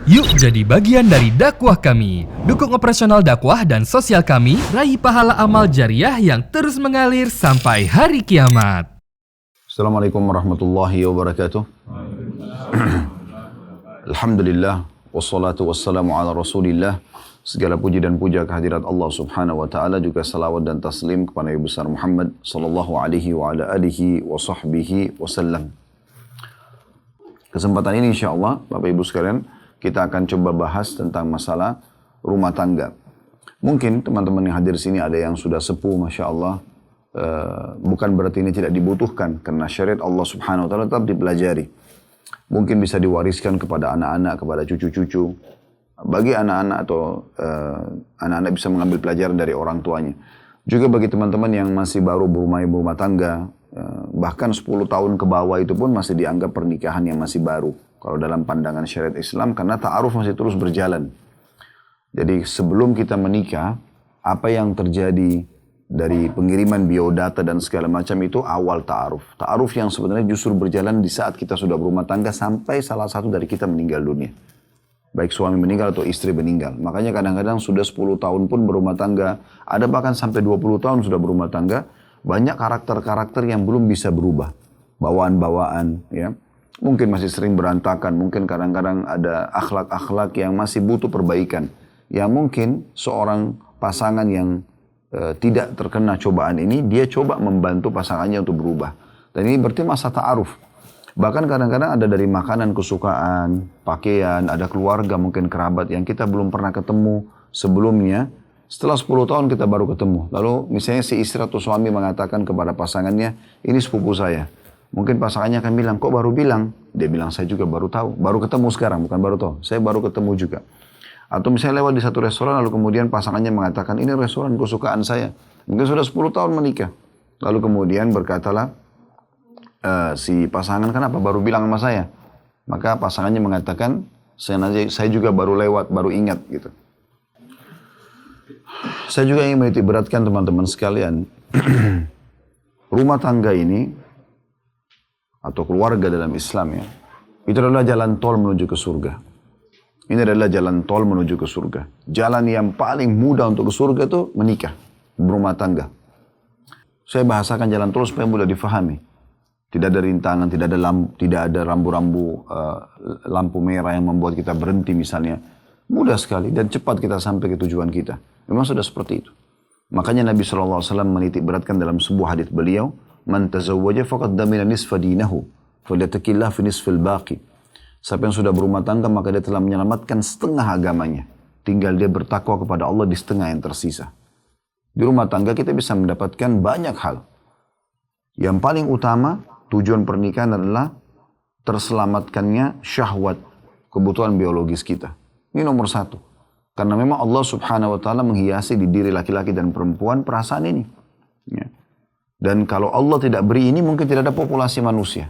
Yuk jadi bagian dari dakwah kami. Dukung operasional dakwah dan sosial kami, raih pahala amal jariah yang terus mengalir sampai hari kiamat. Assalamualaikum warahmatullahi wabarakatuh. Alhamdulillah, wassalatu wassalamu ala rasulillah. Segala puji dan puja kehadirat Allah subhanahu wa ta'ala, juga salawat dan taslim kepada Nabi besar Muhammad sallallahu alaihi wa ala alihi wa sahbihi wasallam. Kesempatan ini insyaAllah Bapak Ibu sekalian, kita akan coba bahas tentang masalah rumah tangga. Mungkin teman-teman yang hadir sini ada yang sudah sepuh, Masya Allah. Bukan berarti ini tidak dibutuhkan, karena syariat Allah subhanahu wa ta'ala tetap dipelajari. Mungkin bisa diwariskan kepada anak-anak, kepada cucu-cucu. Bagi anak-anak atau anak-anak bisa mengambil pelajaran dari orang tuanya. Juga bagi teman-teman yang masih baru berumah tangga, bahkan 10 tahun ke bawah itu pun masih dianggap pernikahan yang masih baru. Kalau dalam pandangan syariat Islam, karena ta'aruf masih terus berjalan. Jadi sebelum kita menikah, apa yang terjadi dari pengiriman biodata dan segala macam itu awal ta'aruf. Ta'aruf yang sebenarnya justru berjalan di saat kita sudah berumah tangga sampai salah satu dari kita meninggal dunia. Baik suami meninggal atau istri meninggal. Makanya kadang-kadang sudah 10 tahun pun berumah tangga, ada bahkan sampai 20 tahun sudah berumah tangga, banyak karakter-karakter yang belum bisa berubah. Bawaan-bawaan, ya. Mungkin masih sering berantakan, mungkin kadang-kadang ada akhlak-akhlak yang masih butuh perbaikan. Ya mungkin seorang pasangan yang tidak terkena cobaan ini, dia coba membantu pasangannya untuk berubah. Dan ini berarti masa ta'aruf. Bahkan kadang-kadang ada dari makanan kesukaan, pakaian, ada keluarga, mungkin kerabat yang kita belum pernah ketemu sebelumnya. Setelah 10 tahun kita baru ketemu. Lalu misalnya si istri atau suami mengatakan kepada pasangannya, ini sepupu saya. Mungkin pasangannya akan bilang, kok baru bilang? Dia bilang, saya juga baru tahu. Baru ketemu sekarang, bukan baru tahu. Saya baru ketemu juga. Atau misalnya lewat di satu restoran, lalu kemudian pasangannya mengatakan, ini restoran kesukaan saya. Mungkin sudah 10 tahun menikah. Lalu kemudian berkatalah, si pasangan, kenapa baru bilang sama saya? Maka pasangannya mengatakan, saya juga baru lewat, baru ingat gitu. Saya juga ingin menitik beratkan teman-teman sekalian. Rumah tangga ini, atau keluarga dalam Islam ya, itu adalah jalan tol menuju ke surga. Ini adalah jalan tol menuju ke surga. Jalan yang paling mudah untuk ke surga itu menikah, berumah tangga. Saya bahasakan jalan tol supaya mudah difahami. Tidak ada rintangan, tidak ada rambu-rambu lampu merah yang membuat kita berhenti misalnya. Mudah sekali dan cepat kita sampai ke tujuan kita. Memang sudah seperti itu. Makanya Nabi SAW menitik beratkan dalam sebuah hadits beliau, man tazawwaja faqad damina nisfa dinahu falyattaqillah fi nisfil baqi. Siapa yang sudah berumah tangga maka dia telah menyelamatkan setengah agamanya. Tinggal dia bertakwa kepada Allah di setengah yang tersisa. Di rumah tangga kita bisa mendapatkan banyak hal. Yang paling utama tujuan pernikahan adalah terselamatkannya syahwat, kebutuhan biologis kita. Ini nomor satu. Karena memang Allah subhanahu wa ta'ala menghiasi di diri laki-laki dan perempuan perasaan ini. Ya. Dan kalau Allah tidak beri ini, mungkin tidak ada populasi manusia.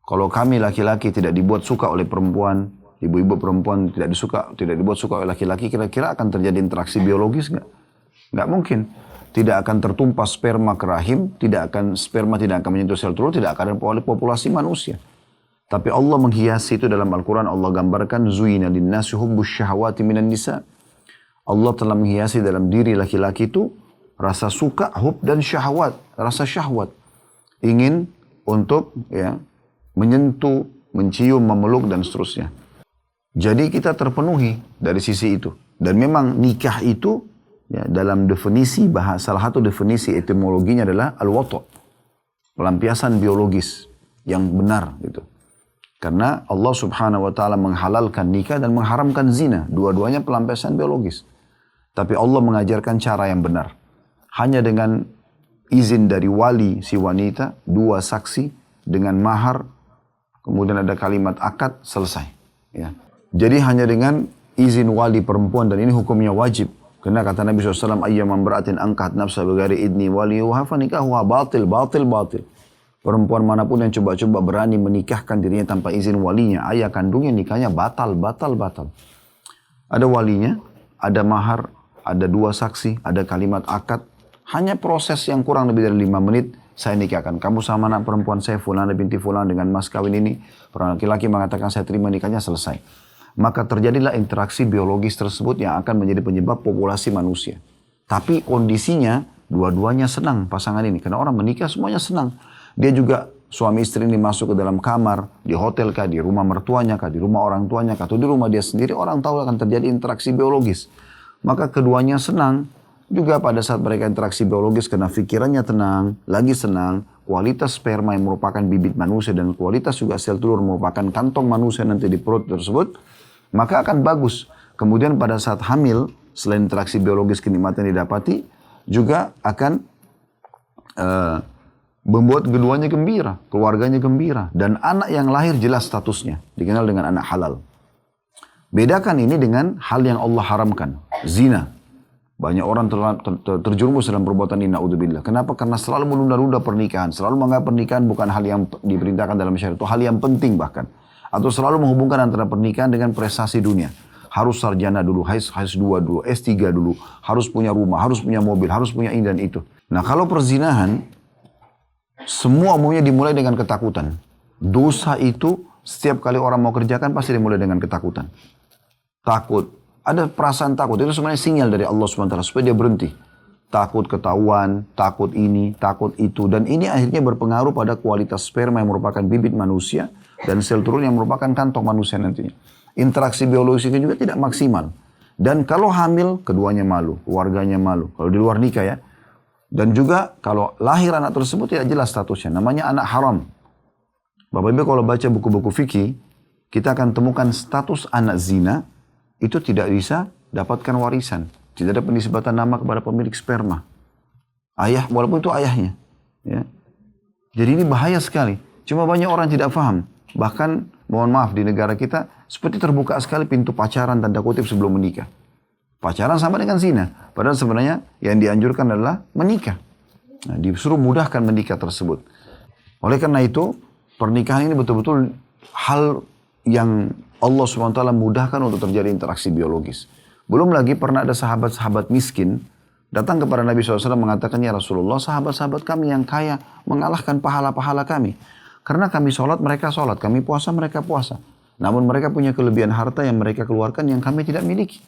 Kalau kami laki-laki tidak dibuat suka oleh perempuan, ibu-ibu perempuan tidak dibuat suka oleh laki-laki, kira-kira akan terjadi interaksi biologis nggak? Nggak mungkin. Tidak akan tertumpah sperma ke rahim, sperma tidak akan menyentuh sel telur, tidak akan ada populasi manusia. Tapi Allah menghiasi itu dalam Al-Quran. Allah gambarkan, Zuyina linnasi hubbus syahwati minan nisa. Allah telah menghiasi dalam diri laki-laki itu rasa suka, hub dan syahwat, rasa syahwat. Ingin untuk ya menyentuh, mencium, memeluk dan seterusnya. Jadi kita terpenuhi dari sisi itu. Dan memang nikah itu ya, dalam definisi salah satu definisi etimologinya adalah al-wata', pelampiasan biologis yang benar gitu. Karena Allah subhanahu wa ta'ala menghalalkan nikah dan mengharamkan zina. Dua-duanya pelampiasan biologis. Tapi Allah mengajarkan cara yang benar. Hanya dengan izin dari wali si wanita, 2 saksi dengan mahar, kemudian ada kalimat akad, selesai. Ya. Jadi hanya dengan izin wali perempuan, dan ini hukumnya wajib. Karena kata Nabi SAW, ayyamam ber'atin angkat nafsa bighairi idni waliyuha fanikahuha batil. Perempuan manapun yang coba-coba berani menikahkan dirinya tanpa izin walinya, ayah kandungnya, nikahnya batal. Ada walinya, ada mahar, ada 2 saksi, ada kalimat akad. Hanya proses yang kurang lebih dari 5 menit, saya nikahkan. Kamu sama anak perempuan saya, Fulana binti Fulan, dengan mas kawin ini. Orang laki-laki mengatakan saya terima nikahnya, selesai. maka terjadilah interaksi biologis tersebut yang akan menjadi penyebab populasi manusia. Tapi kondisinya dua-duanya senang pasangan ini. Karena orang menikah semuanya senang. Dia juga suami istri ini masuk ke dalam kamar, di hotel kah, di rumah mertuanya kah, di rumah orang tuanya kah, atau di rumah dia sendiri, orang tahu akan terjadi interaksi biologis. Maka keduanya senang. Juga pada saat mereka interaksi biologis karena pikirannya tenang, lagi senang, kualitas sperma yang merupakan bibit manusia dan kualitas juga sel telur merupakan kantong manusia nanti di perut tersebut, maka akan bagus. Kemudian pada saat hamil, selain interaksi biologis kenikmatan yang didapati, juga akan membuat keduanya gembira, keluarganya gembira. Dan anak yang lahir jelas statusnya, dikenal dengan anak halal. Bedakan ini dengan hal yang Allah haramkan, zina. Banyak orang terjerumus dalam perbuatan ini, na'udzubillah. Kenapa? Karena selalu menunda-nunda pernikahan. Selalu menganggap pernikahan bukan hal yang diperintahkan dalam syariat. Itu hal yang penting bahkan. Atau selalu menghubungkan antara pernikahan dengan prestasi dunia. Harus sarjana dulu, harus 2 dulu, S3 dulu. Harus punya rumah, harus punya mobil, harus punya ini dan itu. Nah kalau perzinahan, semua umumnya dimulai dengan ketakutan. Dosa itu setiap kali orang mau kerjakan pasti dimulai dengan ketakutan. Takut. Ada perasaan takut, itu sebenarnya sinyal dari Allah SWT supaya dia berhenti. Takut ketahuan, takut ini, takut itu. Dan ini akhirnya berpengaruh pada kualitas sperma yang merupakan bibit manusia dan sel telur yang merupakan kantong manusia nantinya. Interaksi biologisnya juga tidak maksimal. Dan kalau hamil, keduanya malu, keluarganya malu. Kalau di luar nikah ya. Dan juga kalau lahir anak tersebut tidak jelas statusnya, namanya anak haram. Bapak Ibu kalau baca buku-buku fikih, kita akan temukan status anak zina, itu tidak bisa dapatkan warisan. Tidak ada penisbatan nama kepada pemilik sperma. Ayah, walaupun itu ayahnya. Ya. Jadi ini bahaya sekali. Cuma banyak orang tidak paham. Bahkan, mohon maaf, di negara kita, seperti terbuka sekali pintu pacaran, tanda kutip, sebelum menikah. Pacaran sama dengan zina. Padahal sebenarnya yang dianjurkan adalah menikah. Nah, disuruh mudahkan menikah tersebut. Oleh karena itu, pernikahan ini betul-betul hal yang Allah SWT mudahkan untuk terjadi interaksi biologis. Belum lagi pernah ada sahabat-sahabat miskin datang kepada Nabi SAW mengatakan, ya Rasulullah, sahabat-sahabat kami yang kaya mengalahkan pahala-pahala kami. Karena kami sholat, mereka sholat. Kami puasa, mereka puasa. Namun mereka punya kelebihan harta yang mereka keluarkan yang kami tidak miliki.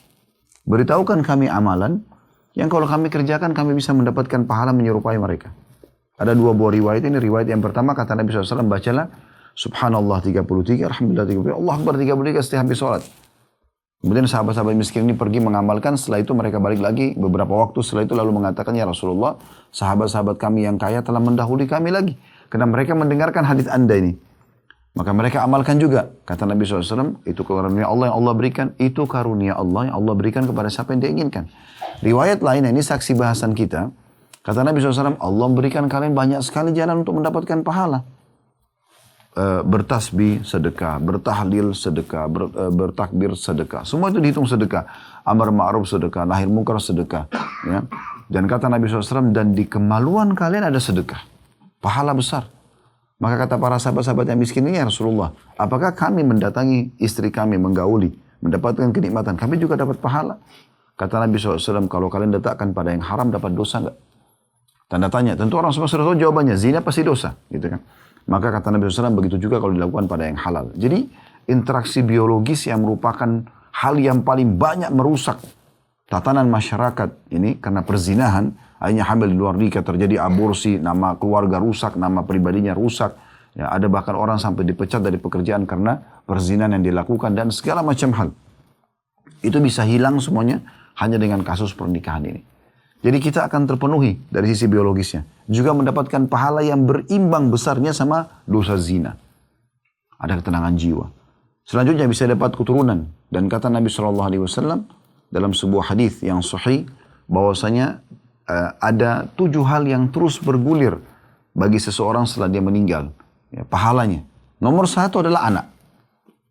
Beritahukan kami amalan yang kalau kami kerjakan kami bisa mendapatkan pahala menyerupai mereka. Ada 2 buah riwayat ini. Riwayat yang pertama kata Nabi SAW, bacalah Subhanallah 33, Alhamdulillah 33, Allah Akbar 33 setiap habis sholat. Kemudian sahabat-sahabat miskin ini pergi mengamalkan, setelah itu mereka balik lagi beberapa waktu setelah itu lalu mengatakan, ya Rasulullah, sahabat-sahabat kami yang kaya telah mendahului kami lagi. Karena mereka mendengarkan hadis Anda ini. Maka mereka amalkan juga. Kata Nabi SAW, itu karunia Allah yang Allah berikan, itu karunia Allah yang Allah berikan kepada siapa yang dia inginkan. Riwayat lain, ini saksi bahasan kita, kata Nabi SAW, Allah memberikan kalian banyak sekali jalan untuk mendapatkan pahala. Bertasbih sedekah, bertahlil sedekah, bertakbir sedekah. Semua itu dihitung sedekah. Amar ma'ruf sedekah, nahi munkar sedekah. Ya. Dan kata Nabi SAW, dan di kemaluan kalian ada sedekah. Pahala besar. Maka kata para sahabat-sahabat yang miskin ini, ya Rasulullah, apakah kami mendatangi istri kami, menggauli, mendapatkan kenikmatan, kami juga dapat pahala? Kata Nabi SAW, kalau kalian letakkan pada yang haram, dapat dosa enggak? Tanda tanya. Tentu orang semua sudah tahu jawabannya, zina pasti dosa. Gitu kan. Maka kata Nabi SAW, begitu juga kalau dilakukan pada yang halal. Jadi interaksi biologis yang merupakan hal yang paling banyak merusak tatanan masyarakat ini karena perzinahan, akhirnya hamil di luar nikah, terjadi aborsi, nama keluarga rusak, nama pribadinya rusak. Ya, ada bahkan orang sampai dipecat dari pekerjaan karena perzinahan yang dilakukan dan segala macam hal. Itu bisa hilang semuanya hanya dengan kasus pernikahan ini. Jadi kita akan terpenuhi dari sisi biologisnya. Juga mendapatkan pahala yang berimbang besarnya sama dosa zina. Ada ketenangan jiwa. Selanjutnya bisa dapat keturunan. Dan kata Nabi SAW dalam sebuah hadis yang sahih, bahwasanya ada 7 hal yang terus bergulir bagi seseorang setelah dia meninggal. Ya, pahalanya. Nomor 1 adalah anak.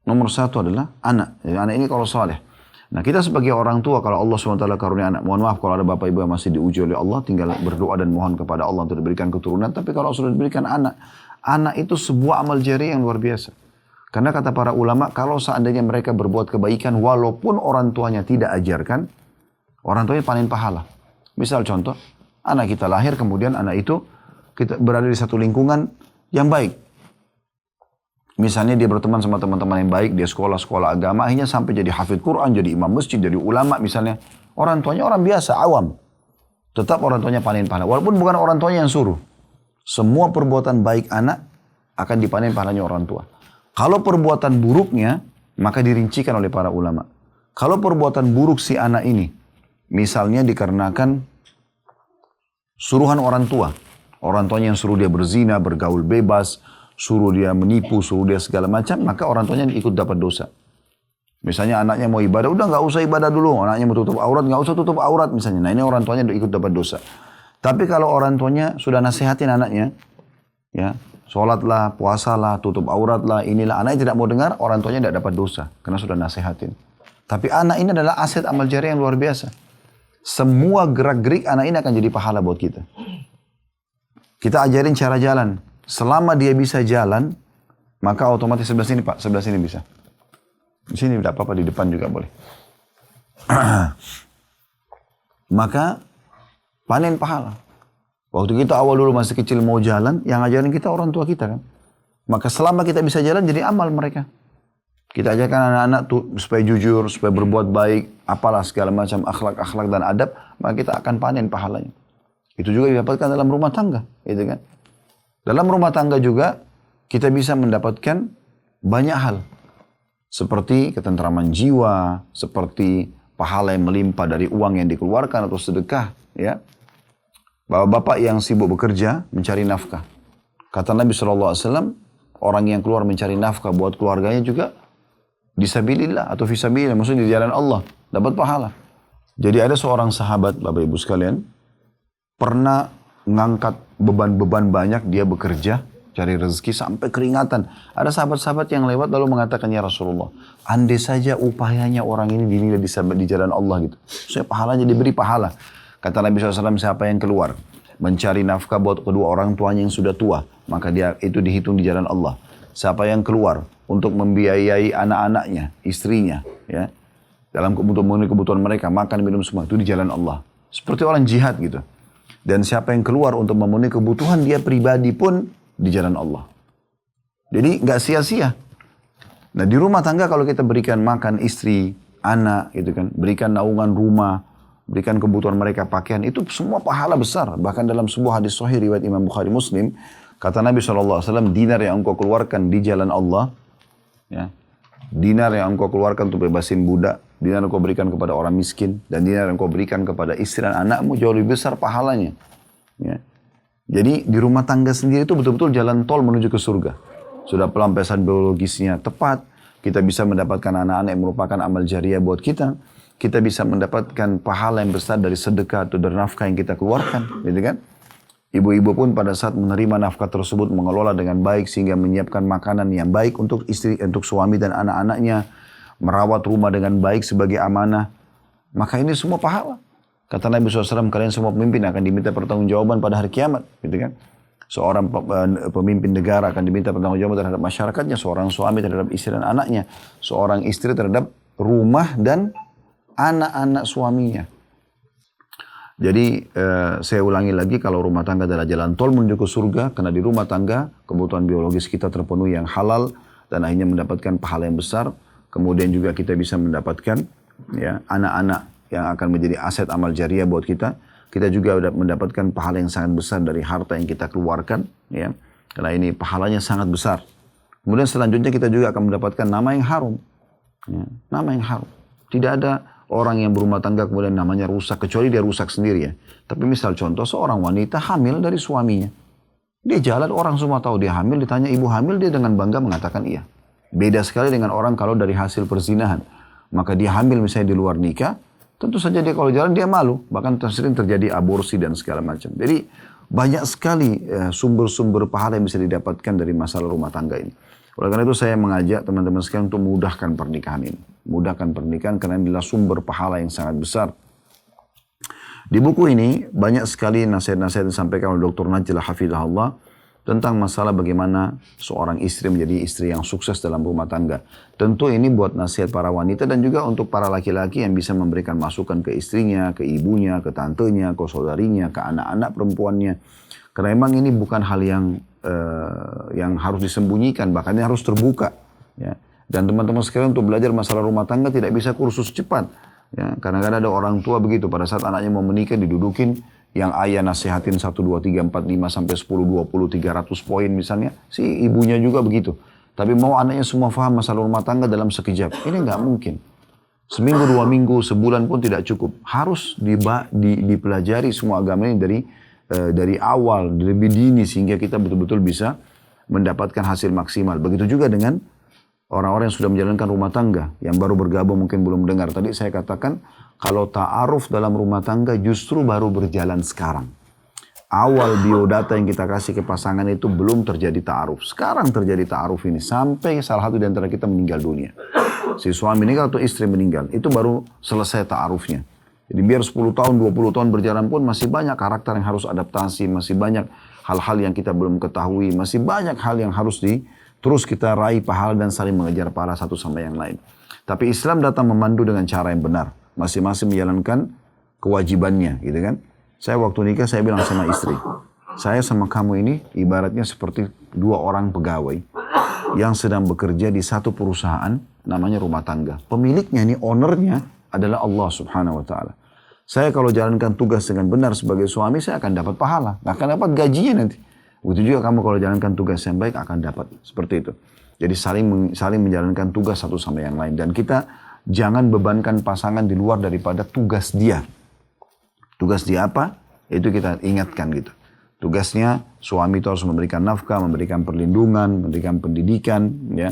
Nomor 1 adalah anak. Jadi anak ini kalau saleh. Nah kita sebagai orang tua, kalau Allah SWT karunia anak, mohon maaf kalau ada bapak ibu yang masih diuji oleh Allah, tinggal berdoa dan mohon kepada Allah untuk diberikan keturunan. Tapi kalau sudah diberikan anak, anak itu sebuah amal jariah yang luar biasa. Karena kata para ulama, kalau seandainya mereka berbuat kebaikan, walaupun orang tuanya tidak ajarkan, orang tuanya panen pahala. Misal contoh, anak kita lahir, kemudian anak itu kita berada di satu lingkungan yang baik. Misalnya dia berteman sama teman-teman yang baik, dia sekolah-sekolah agama, akhirnya sampai jadi hafidh Quran, jadi imam masjid, jadi ulama misalnya. Orang tuanya orang biasa, awam. Tetap orang tuanya panen pahala. Walaupun bukan orang tuanya yang suruh. Semua perbuatan baik anak akan dipanen pahalanya orang tua. Kalau perbuatan buruknya, maka dirincikan oleh para ulama. Kalau perbuatan buruk si anak ini, misalnya dikarenakan suruhan orang tua. Orang tuanya yang suruh dia berzina, bergaul bebas, suruh dia menipu, suruh dia segala macam, maka orang tuanya ikut dapat dosa. Misalnya anaknya mau ibadah, udah nggak usah ibadah dulu. Anaknya mau tutup aurat, nggak usah tutup aurat misalnya. Nah ini orang tuanya ikut dapat dosa. Tapi kalau orang tuanya sudah nasihatin anaknya, ya sholatlah, puasalah, tutup auratlah, inilah. Anaknya tidak mau dengar, orang tuanya tidak dapat dosa. Karena sudah nasihatin. Tapi anak ini adalah aset amal jariah yang luar biasa. Semua gerak-gerik anak ini akan jadi pahala buat kita. Kita ajarin cara jalan. Selama dia bisa jalan, maka otomatis sebelah sini Pak, sebelah sini bisa. Di sini tidak apa-apa, di depan juga boleh. Maka panen pahala. Waktu kita awal dulu masih kecil mau jalan, yang ngajarin kita orang tua kita kan. Maka selama kita bisa jalan jadi amal mereka. Kita ajarkan anak-anak tuh supaya jujur, supaya berbuat baik, apalah segala macam akhlak-akhlak dan adab, maka kita akan panen pahalanya. Itu juga didapatkan dalam rumah tangga, gitu kan. Dalam rumah tangga juga kita bisa mendapatkan banyak hal. Seperti ketentraman jiwa, seperti pahala yang melimpah dari uang yang dikeluarkan atau sedekah, ya. Bapak-bapak yang sibuk bekerja mencari nafkah. Kata Nabi SAW, orang yang keluar mencari nafkah buat keluarganya juga disabilillah atau fisabilillah, maksudnya di jalan Allah, dapat pahala. Jadi ada seorang sahabat, Bapak Ibu sekalian, pernah mengangkat beban-beban banyak, dia bekerja, cari rezeki sampai keringatan. Ada sahabat-sahabat yang lewat lalu mengatakan, ya Rasulullah, andai saja upayanya orang ini dinilai di jalan Allah gitu. Saya pahalanya diberi pahala. Kata Nabi SAW, siapa yang keluar mencari nafkah buat kedua orang tuanya yang sudah tua, maka dia itu dihitung di jalan Allah. Siapa yang keluar untuk membiayai anak-anaknya, istrinya, ya, dalam memenuhi kebutuhan mereka, makan, minum semua, itu di jalan Allah. Seperti orang jihad gitu. Dan siapa yang keluar untuk memenuhi kebutuhan dia pribadi pun di jalan Allah. Jadi nggak sia-sia. Nah di rumah tangga kalau kita berikan makan istri, anak, gitu kan, berikan naungan rumah, berikan kebutuhan mereka pakaian, itu semua pahala besar. Bahkan dalam sebuah hadis sahih riwayat Imam Bukhari Muslim, kata Nabi SAW, dinar yang engkau keluarkan di jalan Allah, ya, dinar yang engkau keluarkan untuk bebasin budak, dinar yang engkau berikan kepada orang miskin, dan dinar yang engkau berikan kepada istri dan anakmu jauh lebih besar pahalanya. Ya. Jadi di rumah tangga sendiri itu betul-betul jalan tol menuju ke surga. Sudah pelampiasan biologisnya tepat, kita bisa mendapatkan anak-anak yang merupakan amal jariah buat kita. Kita bisa mendapatkan pahala yang besar dari sedekah atau dari nafkah yang kita keluarkan, gitu kan? Ibu-ibu pun pada saat menerima nafkah tersebut mengelola dengan baik sehingga menyiapkan makanan yang baik untuk istri, untuk suami dan anak-anaknya, merawat rumah dengan baik sebagai amanah. Maka ini semua pahala. Kata Nabi SAW, kalian semua pemimpin akan diminta pertanggungjawaban pada hari kiamat, gitu kan? Seorang pemimpin negara akan diminta pertanggungjawaban terhadap masyarakatnya, seorang suami terhadap istri dan anaknya, seorang istri terhadap rumah dan anak-anak suaminya. Jadi saya ulangi lagi, kalau rumah tangga adalah jalan tol menuju ke surga, karena di rumah tangga kebutuhan biologis kita terpenuhi yang halal dan akhirnya mendapatkan pahala yang besar. Kemudian juga kita bisa mendapatkan, ya, anak-anak yang akan menjadi aset amal jariah buat kita. Kita juga mendapatkan pahala yang sangat besar dari harta yang kita keluarkan, ya, karena ini pahalanya sangat besar. Kemudian selanjutnya kita juga akan mendapatkan nama yang harum, ya, nama yang harum. Tidak ada orang yang berumah tangga kemudian namanya rusak, kecuali dia rusak sendiri, ya. Tapi misal contoh seorang wanita hamil dari suaminya. Dia jalan, orang semua tahu dia hamil, ditanya ibu hamil, dia dengan bangga mengatakan iya. Beda sekali dengan orang kalau dari hasil perzinahan. Maka dia hamil misalnya di luar nikah, tentu saja dia kalau jalan dia malu. Bahkan sering terjadi aborsi dan segala macam. Jadi banyak sekali sumber-sumber pahala yang bisa didapatkan dari masalah rumah tangga ini. Oleh karena itu saya mengajak teman-teman sekalian untuk mudahkan pernikahan ini. Mudahkan pernikahan karena inilah sumber pahala yang sangat besar. Di buku ini banyak sekali nasihat-nasihat yang disampaikan oleh Dr. Najlah Hafizahullah tentang masalah bagaimana seorang istri menjadi istri yang sukses dalam rumah tangga. Tentu ini buat nasihat para wanita dan juga untuk para laki-laki yang bisa memberikan masukan ke istrinya, ke ibunya, ke tantenya, ke saudarinya, ke anak-anak perempuannya. Karena memang ini bukan hal yang yang harus disembunyikan, bahkan ini harus terbuka. Ya. Dan teman-teman sekalian untuk belajar masalah rumah tangga tidak bisa kursus cepat. Ya. Kadang-kadang ada orang tua begitu, pada saat anaknya mau menikah didudukin, yang ayah nasihatin 1, 2, 3, 4, 5, sampai 10, 20, 300 poin misalnya, si ibunya juga begitu. Tapi mau anaknya semua faham masalah rumah tangga dalam sekejap, ini nggak mungkin. Seminggu, 2 minggu, sebulan pun tidak cukup. Harus dipelajari semua agama ini dari awal, lebih dini, sehingga kita betul-betul bisa mendapatkan hasil maksimal. Begitu juga dengan orang-orang yang sudah menjalankan rumah tangga, yang baru bergabung mungkin belum dengar. Tadi saya katakan, kalau ta'aruf dalam rumah tangga justru baru berjalan sekarang. Awal biodata yang kita kasih ke pasangan itu belum terjadi ta'aruf. Sekarang terjadi ta'aruf ini, sampai salah satu di antara kita meninggal dunia. Si suami meninggal atau istri meninggal, itu baru selesai ta'arufnya. Jadi biar 10 tahun, 20 tahun berjalan pun masih banyak karakter yang harus adaptasi, masih banyak hal-hal yang kita belum ketahui, masih banyak hal yang harus terus kita raih pahala dan saling mengejar pahala satu sama yang lain. Tapi Islam datang memandu dengan cara yang benar. Masing-masing menjalankan kewajibannya, gitu kan. Saya waktu nikah, saya bilang sama istri, saya sama kamu ini ibaratnya seperti 2 orang pegawai yang sedang bekerja di satu perusahaan namanya rumah tangga. Pemiliknya ini, ownernya adalah Allah subhanahu wa ta'ala. Saya kalau jalankan tugas dengan benar sebagai suami, saya akan dapat pahala. Nggak akan dapat gajinya nanti. Begitu juga kamu kalau jalankan tugas yang baik akan dapat. Seperti itu. Jadi saling menjalankan tugas satu sama yang lain. Dan kita jangan bebankan pasangan di luar daripada tugas dia. Tugas dia apa? Itu kita ingatkan gitu. Tugasnya suami itu harus memberikan nafkah, memberikan perlindungan, memberikan pendidikan, ya.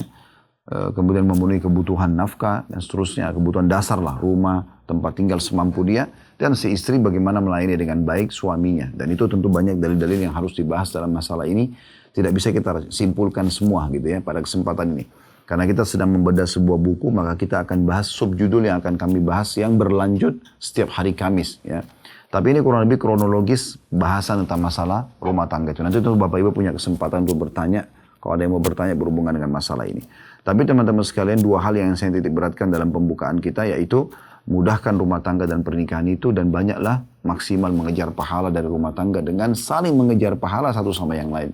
Kemudian memenuhi kebutuhan nafkah dan seterusnya, kebutuhan dasar lah, rumah, tempat tinggal semampu dia, dan si istri bagaimana melayani dengan baik suaminya. Dan itu tentu banyak dalil-dalil yang harus dibahas dalam masalah ini, tidak bisa kita simpulkan semua gitu ya pada kesempatan ini. Karena kita sedang membedah sebuah buku, maka kita akan bahas subjudul yang akan kami bahas yang berlanjut setiap hari Kamis ya. Tapi ini kurang lebih kronologis bahasan tentang masalah rumah tangga itu. Nanti tentu Bapak Ibu punya kesempatan untuk bertanya, kalau ada yang mau bertanya berhubungan dengan masalah ini. Tapi teman-teman sekalian, 2 hal yang saya titik beratkan dalam pembukaan kita, yaitu mudahkan rumah tangga dan pernikahan itu, dan banyaklah maksimal mengejar pahala dari rumah tangga dengan saling mengejar pahala satu sama yang lain.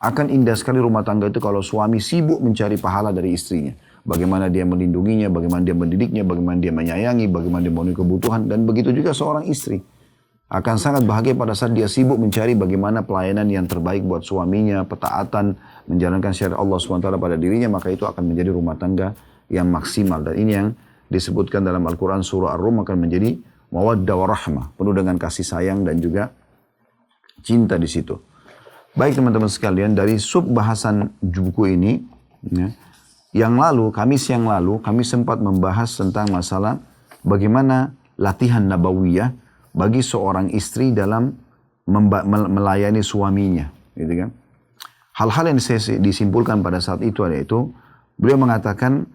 Akan indah sekali rumah tangga itu kalau suami sibuk mencari pahala dari istrinya. Bagaimana dia melindunginya, bagaimana dia mendidiknya, bagaimana dia menyayangi, bagaimana dia memenuhi kebutuhan, dan begitu juga seorang istri. Akan sangat bahagia pada saat dia sibuk mencari bagaimana pelayanan yang terbaik buat suaminya, petaatan, menjalankan syariat Allah SWT pada dirinya, maka itu akan menjadi rumah tangga yang maksimal. Dan ini yang disebutkan dalam Al-Quran surah Ar-Rum akan menjadi mawaddah warahmah, penuh dengan kasih sayang dan juga cinta di situ. Baik teman-teman sekalian, dari sub bahasan buku ini, ya, Kamis yang lalu, kami sempat membahas tentang masalah bagaimana latihan nabawiyah bagi seorang istri dalam melayani suaminya, gitu kan. Hal-hal yang saya disimpulkan pada saat itu adalah itu, beliau mengatakan,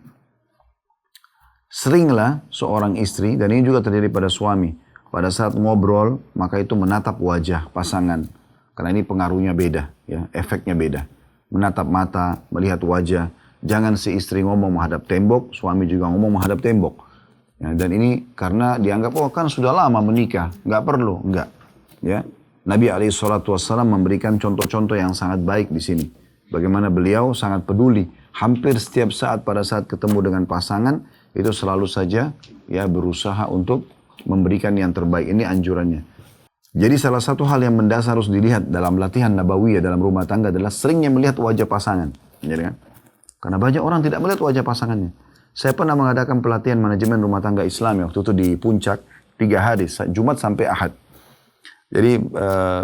seringlah seorang istri, dan ini juga terjadi pada suami, pada saat ngobrol, maka itu menatap wajah pasangan, karena ini pengaruhnya beda, ya, efeknya beda. Menatap mata, melihat wajah, jangan si istri ngomong menghadap tembok, suami juga ngomong menghadap tembok. Ya, dan ini karena dianggap, oh kan sudah lama menikah, nggak perlu, nggak. Ya, Nabi SAW memberikan contoh-contoh yang sangat baik di sini. Bagaimana beliau sangat peduli, hampir setiap saat pada saat ketemu dengan pasangan itu selalu saja ya berusaha untuk memberikan yang terbaik. Ini anjurannya. Jadi salah satu hal yang mendasar harus dilihat dalam latihan nabawiyah dalam rumah tangga adalah seringnya melihat wajah pasangan, ya kan? Karena banyak orang tidak melihat wajah pasangannya. Saya pernah mengadakan pelatihan manajemen rumah tangga Islam waktu itu di Puncak 3 hari, Jumat sampai Ahad. Jadi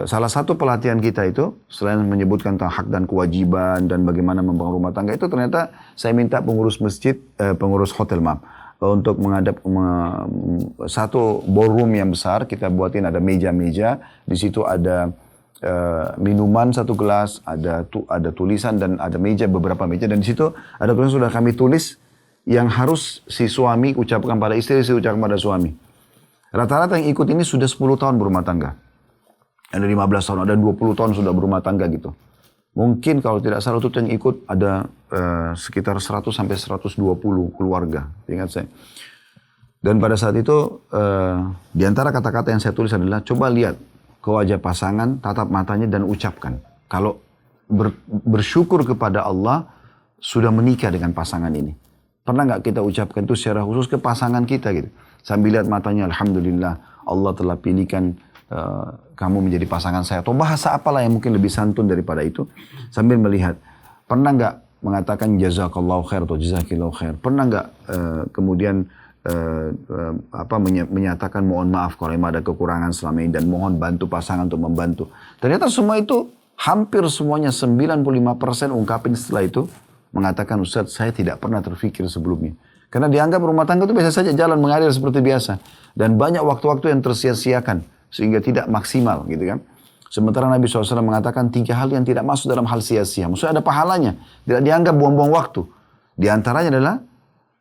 salah satu pelatihan kita itu selain menyebutkan tentang hak dan kewajiban dan bagaimana membangun rumah tangga itu, ternyata saya minta pengurus masjid, pengurus hotel untuk menghadap satu ballroom yang besar. Kita buatin ada meja-meja, di situ ada minuman 1 gelas, ada tulisan dan ada beberapa meja, dan di situ ada tulisan sudah kami tulis yang harus si suami ucapkan pada istri, si ucapkan pada suami. Rata-rata yang ikut ini sudah 10 tahun berumah tangga. Ada 15 tahun, ada 20 tahun sudah berumah tangga gitu. Mungkin kalau tidak salah itu yang ikut ada sekitar 100 sampai 120 keluarga, ingat saya. Dan pada saat itu di antara kata-kata yang saya tulis adalah, coba lihat ke wajah pasangan, tatap matanya dan ucapkan. Kalau bersyukur kepada Allah sudah menikah dengan pasangan ini. Pernah nggak kita ucapkan itu secara khusus ke pasangan kita gitu? Sambil lihat matanya, Alhamdulillah Allah telah pilihkan kamu menjadi pasangan saya. Atau bahasa apalah yang mungkin lebih santun daripada itu. Sambil melihat, pernah nggak mengatakan jazakallahu khair atau jazakillahu khair? Pernah nggak kemudian menyatakan mohon maaf kalau memang ada kekurangan selama ini dan mohon bantu pasangan untuk membantu? Ternyata semua itu hampir semuanya 95% ungkapin setelah itu mengatakan, Ustaz, saya tidak pernah terfikir sebelumnya. Karena dianggap rumah tangga itu biasa saja jalan mengalir seperti biasa. Dan banyak waktu-waktu yang tersia-siakan sehingga tidak maksimal gitu kan. Sementara Nabi SAW mengatakan 3 hal yang tidak masuk dalam hal sia-sia. Maksudnya ada pahalanya. Tidak dianggap buang-buang waktu. Di antaranya adalah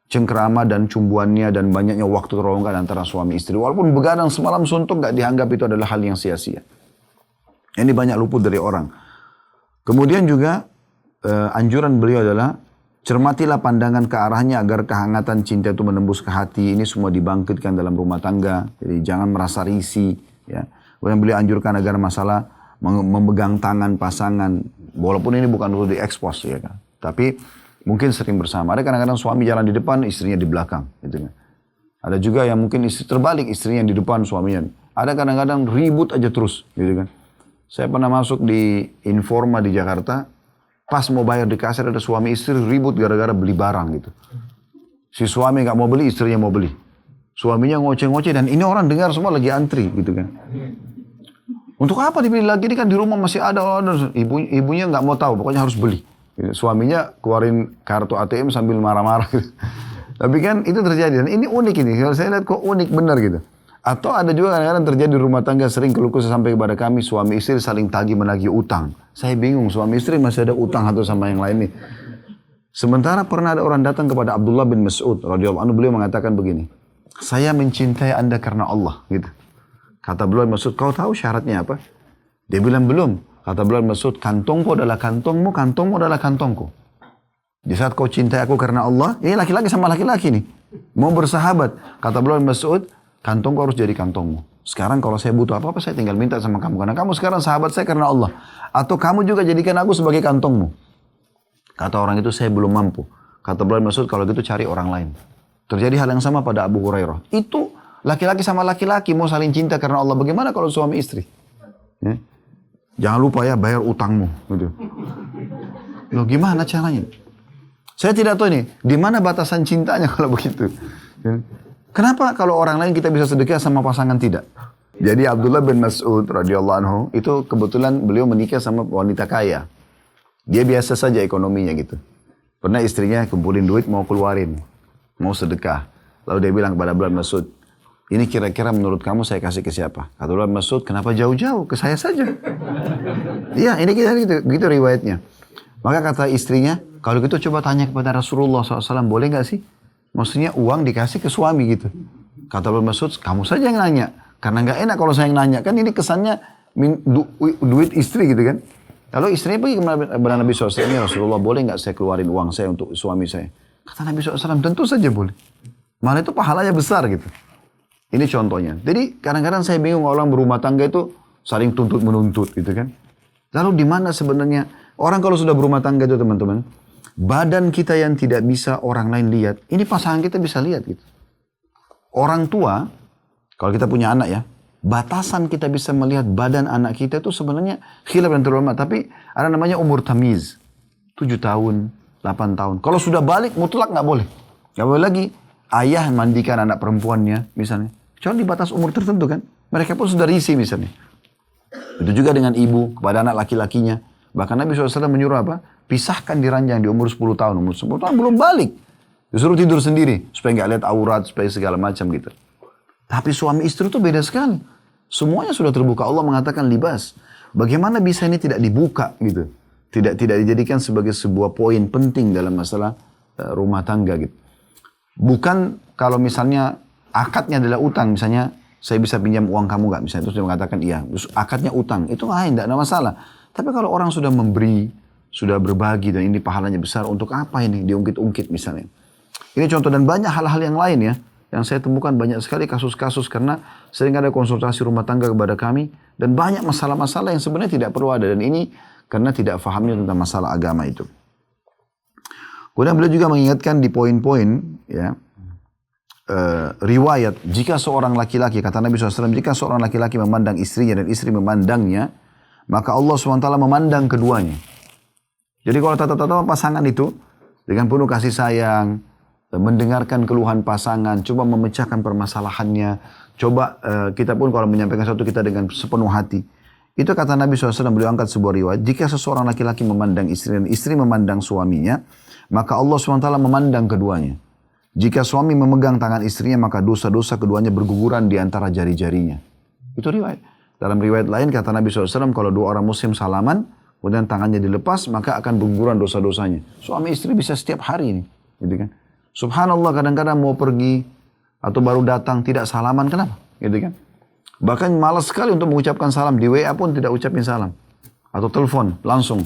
cengkerama dan cumbuannya dan banyaknya waktu terlonggar antara suami istri. Walaupun begadang semalam suntuk gak dianggap itu adalah hal yang sia-sia. Ini banyak luput dari orang. Kemudian juga anjuran beliau adalah cermatilah pandangan ke arahnya agar kehangatan cinta itu menembus ke hati. Ini semua dibangkitkan dalam rumah tangga. Jadi jangan merasa risih. Ya. Kemudian beliau anjurkan agar masalah memegang tangan pasangan. Walaupun ini bukan perlu diekspos ya kan. Tapi mungkin sering bersama. Ada kadang-kadang suami jalan di depan, istrinya di belakang. Gitu kan. Ada juga yang mungkin istri terbalik, istrinya di depan, suaminya. Ada kadang-kadang ribut aja terus. Gitu kan. Saya pernah masuk di Informa di Jakarta. Pas mau bayar di kasir ada suami istri ribut gara-gara beli barang gitu. Si suami gak mau beli, istrinya mau beli. Suaminya ngoceh-ngoceh dan ini orang dengar semua lagi antri gitu kan. Untuk apa dibeli lagi? Ini kan di rumah masih ada. Ibunya gak mau tahu, pokoknya harus beli. Suaminya keluarin kartu ATM sambil marah-marah gitu. Tapi kan itu terjadi dan ini unik ini. Kalau saya lihat kok unik benar gitu. Atau ada juga kadang-kadang terjadi di rumah tangga sering keluh kesah sampai kepada kami suami istri saling tagih menagih utang. Saya bingung suami istri masih ada utang satu sama yang lain nih. Sementara pernah ada orang datang kepada Abdullah bin Mas'ud radhiyallahu anhu, beliau mengatakan begini, saya mencintai Anda karena Allah gitu. Kata Abdullah bin Mas'ud, kau tahu syaratnya apa? Dia bilang belum. Kata Abdullah bin Mas'ud, kantongku adalah kantongmu, kantongmu adalah kantongku. Di saat kau cintai aku karena Allah, ini laki-laki sama laki-laki nih, mau bersahabat. Kata Abdullah bin Mas'ud, kantongku harus jadi kantongmu. Sekarang kalau saya butuh apa-apa, saya tinggal minta sama kamu. Karena kamu sekarang sahabat saya karena Allah. Atau kamu juga jadikan aku sebagai kantongmu. Kata orang itu, saya belum mampu. Kata Abdullah bin Mas'ud, kalau gitu cari orang lain. Terjadi hal yang sama pada Abu Hurairah. Itu laki-laki sama laki-laki mau saling cinta karena Allah. Bagaimana kalau suami istri? Ya? Jangan lupa ya bayar utangmu. Gitu. Loh gimana caranya? Saya tidak tahu ini. Di mana batasan cintanya kalau begitu? Ya? Kenapa kalau orang lain kita bisa sedekah sama pasangan tidak? Jadi Abdullah bin Mas'ud radhiyallahu anhu itu kebetulan beliau menikah sama wanita kaya. Dia biasa saja ekonominya gitu. Pernah istrinya kumpulin duit mau keluarin, mau sedekah. Lalu dia bilang kepada Abdullah bin Mas'ud, ini kira-kira menurut kamu saya kasih ke siapa? Kata Abdullah bin Mas'ud, kenapa jauh-jauh? Ke saya saja. Iya, ini gitu riwayatnya. Maka kata istrinya, kalau gitu coba tanya kepada Rasulullah SAW, boleh nggak sih? Maksudnya uang dikasih ke suami gitu. Kata Abdullah bin Mas'ud, kamu saja yang nanya. Karena nggak enak kalau saya yang nanya. Kan ini kesannya duit istri gitu kan. Lalu istrinya pergi kepada Nabi SAW, ya Rasulullah boleh nggak saya keluarin uang saya untuk suami saya? Kata Nabi SAW, tentu saja boleh. Malah itu pahalanya besar gitu. Ini contohnya. Jadi kadang-kadang saya bingung orang berumah tangga itu saling tuntut-menuntut gitu kan. Lalu di mana sebenarnya orang kalau sudah berumah tangga itu teman-teman, badan kita yang tidak bisa orang lain lihat, ini pasangan kita bisa lihat gitu. Orang tua, kalau kita punya anak ya, batasan kita bisa melihat badan anak kita itu sebenarnya khilaf dan terulama. Tapi ada namanya umur tamiz. 7 tahun, 8 tahun. Kalau sudah balik, mutlak nggak boleh. Nggak boleh lagi ayah mandikan anak perempuannya misalnya. Kecuali di batas umur tertentu kan. Mereka pun sudah risih misalnya. Itu juga dengan ibu, kepada anak laki-lakinya. Bahkan Nabi SAW menyuruh apa? Pisahkan di ranjang di umur 10 tahun. Umur 10 tahun belum balik. Disuruh tidur sendiri. Supaya nggak lihat aurat, supaya segala macam gitu. Tapi suami istri itu beda sekali. Semuanya sudah terbuka. Allah mengatakan libas. Bagaimana bisa ini tidak dibuka gitu. Tidak dijadikan sebagai sebuah poin penting dalam masalah rumah tangga gitu. Bukan kalau misalnya akadnya adalah utang. Misalnya saya bisa pinjam uang kamu nggak? Misalnya terus dia mengatakan iya. Terus akadnya utang. Itu lain, tidak ada masalah. Tapi kalau orang sudah memberi, sudah berbagi dan ini pahalanya besar, untuk apa ini diungkit-ungkit misalnya. Ini contoh dan banyak hal-hal yang lain ya. Yang saya temukan banyak sekali kasus-kasus karena sering ada konsultasi rumah tangga kepada kami. Dan banyak masalah-masalah yang sebenarnya tidak perlu ada. Dan ini karena tidak fahamnya tentang masalah agama itu. Kemudian beliau juga mengingatkan di poin-poin ya, riwayat, jika seorang laki-laki, kata Nabi SAW, jika seorang laki-laki memandang istrinya dan istri memandangnya, maka Allah SWT memandang keduanya. Jadi kalau tata-tata pasangan itu dengan penuh kasih sayang, mendengarkan keluhan pasangan, coba memecahkan permasalahannya, coba kita pun kalau menyampaikan sesuatu kita dengan sepenuh hati. Itu kata Nabi SAW, beliau angkat sebuah riwayat, jika seseorang laki-laki memandang istri dan istri memandang suaminya, maka Allah SWT memandang keduanya. Jika suami memegang tangan istrinya, maka dosa-dosa keduanya berguguran di antara jari-jarinya. Itu riwayat. Dalam riwayat lain kata Nabi SAW, kalau dua orang muslim salaman, kemudian tangannya dilepas, maka akan berguguran dosa-dosanya. Suami istri bisa setiap hari ini. Gitu kan? Subhanallah, kadang-kadang mau pergi atau baru datang tidak salaman, kenapa? Gitu kan? Bahkan malas sekali untuk mengucapkan salam. Di WA pun tidak ucapin salam. Atau telepon, langsung.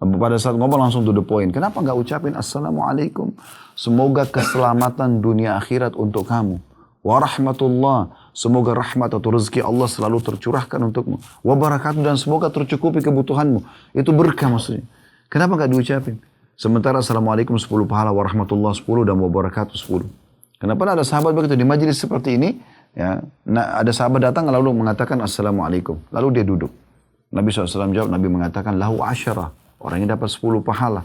Pada saat ngomong langsung to the point. Kenapa nggak ucapin Assalamualaikum? Semoga keselamatan dunia akhirat untuk kamu. Warahmatullah. Semoga rahmat atau rezeki Allah selalu tercurahkan untukmu. Wabarakatuh, dan semoga tercukupi kebutuhanmu. Itu berkah maksudnya. Kenapa nggak diucapin? Sementara Assalamualaikum 10 pahala, warahmatullah 10, dan wabarakatuh 10. Kenapa ada sahabat begitu di majelis seperti ini? Ya, nah, ada sahabat datang lalu mengatakan Assalamualaikum. Lalu dia duduk. Nabi SAW jawab, Nabi mengatakan lahu asyarah. Orangnya dapat 10 pahala.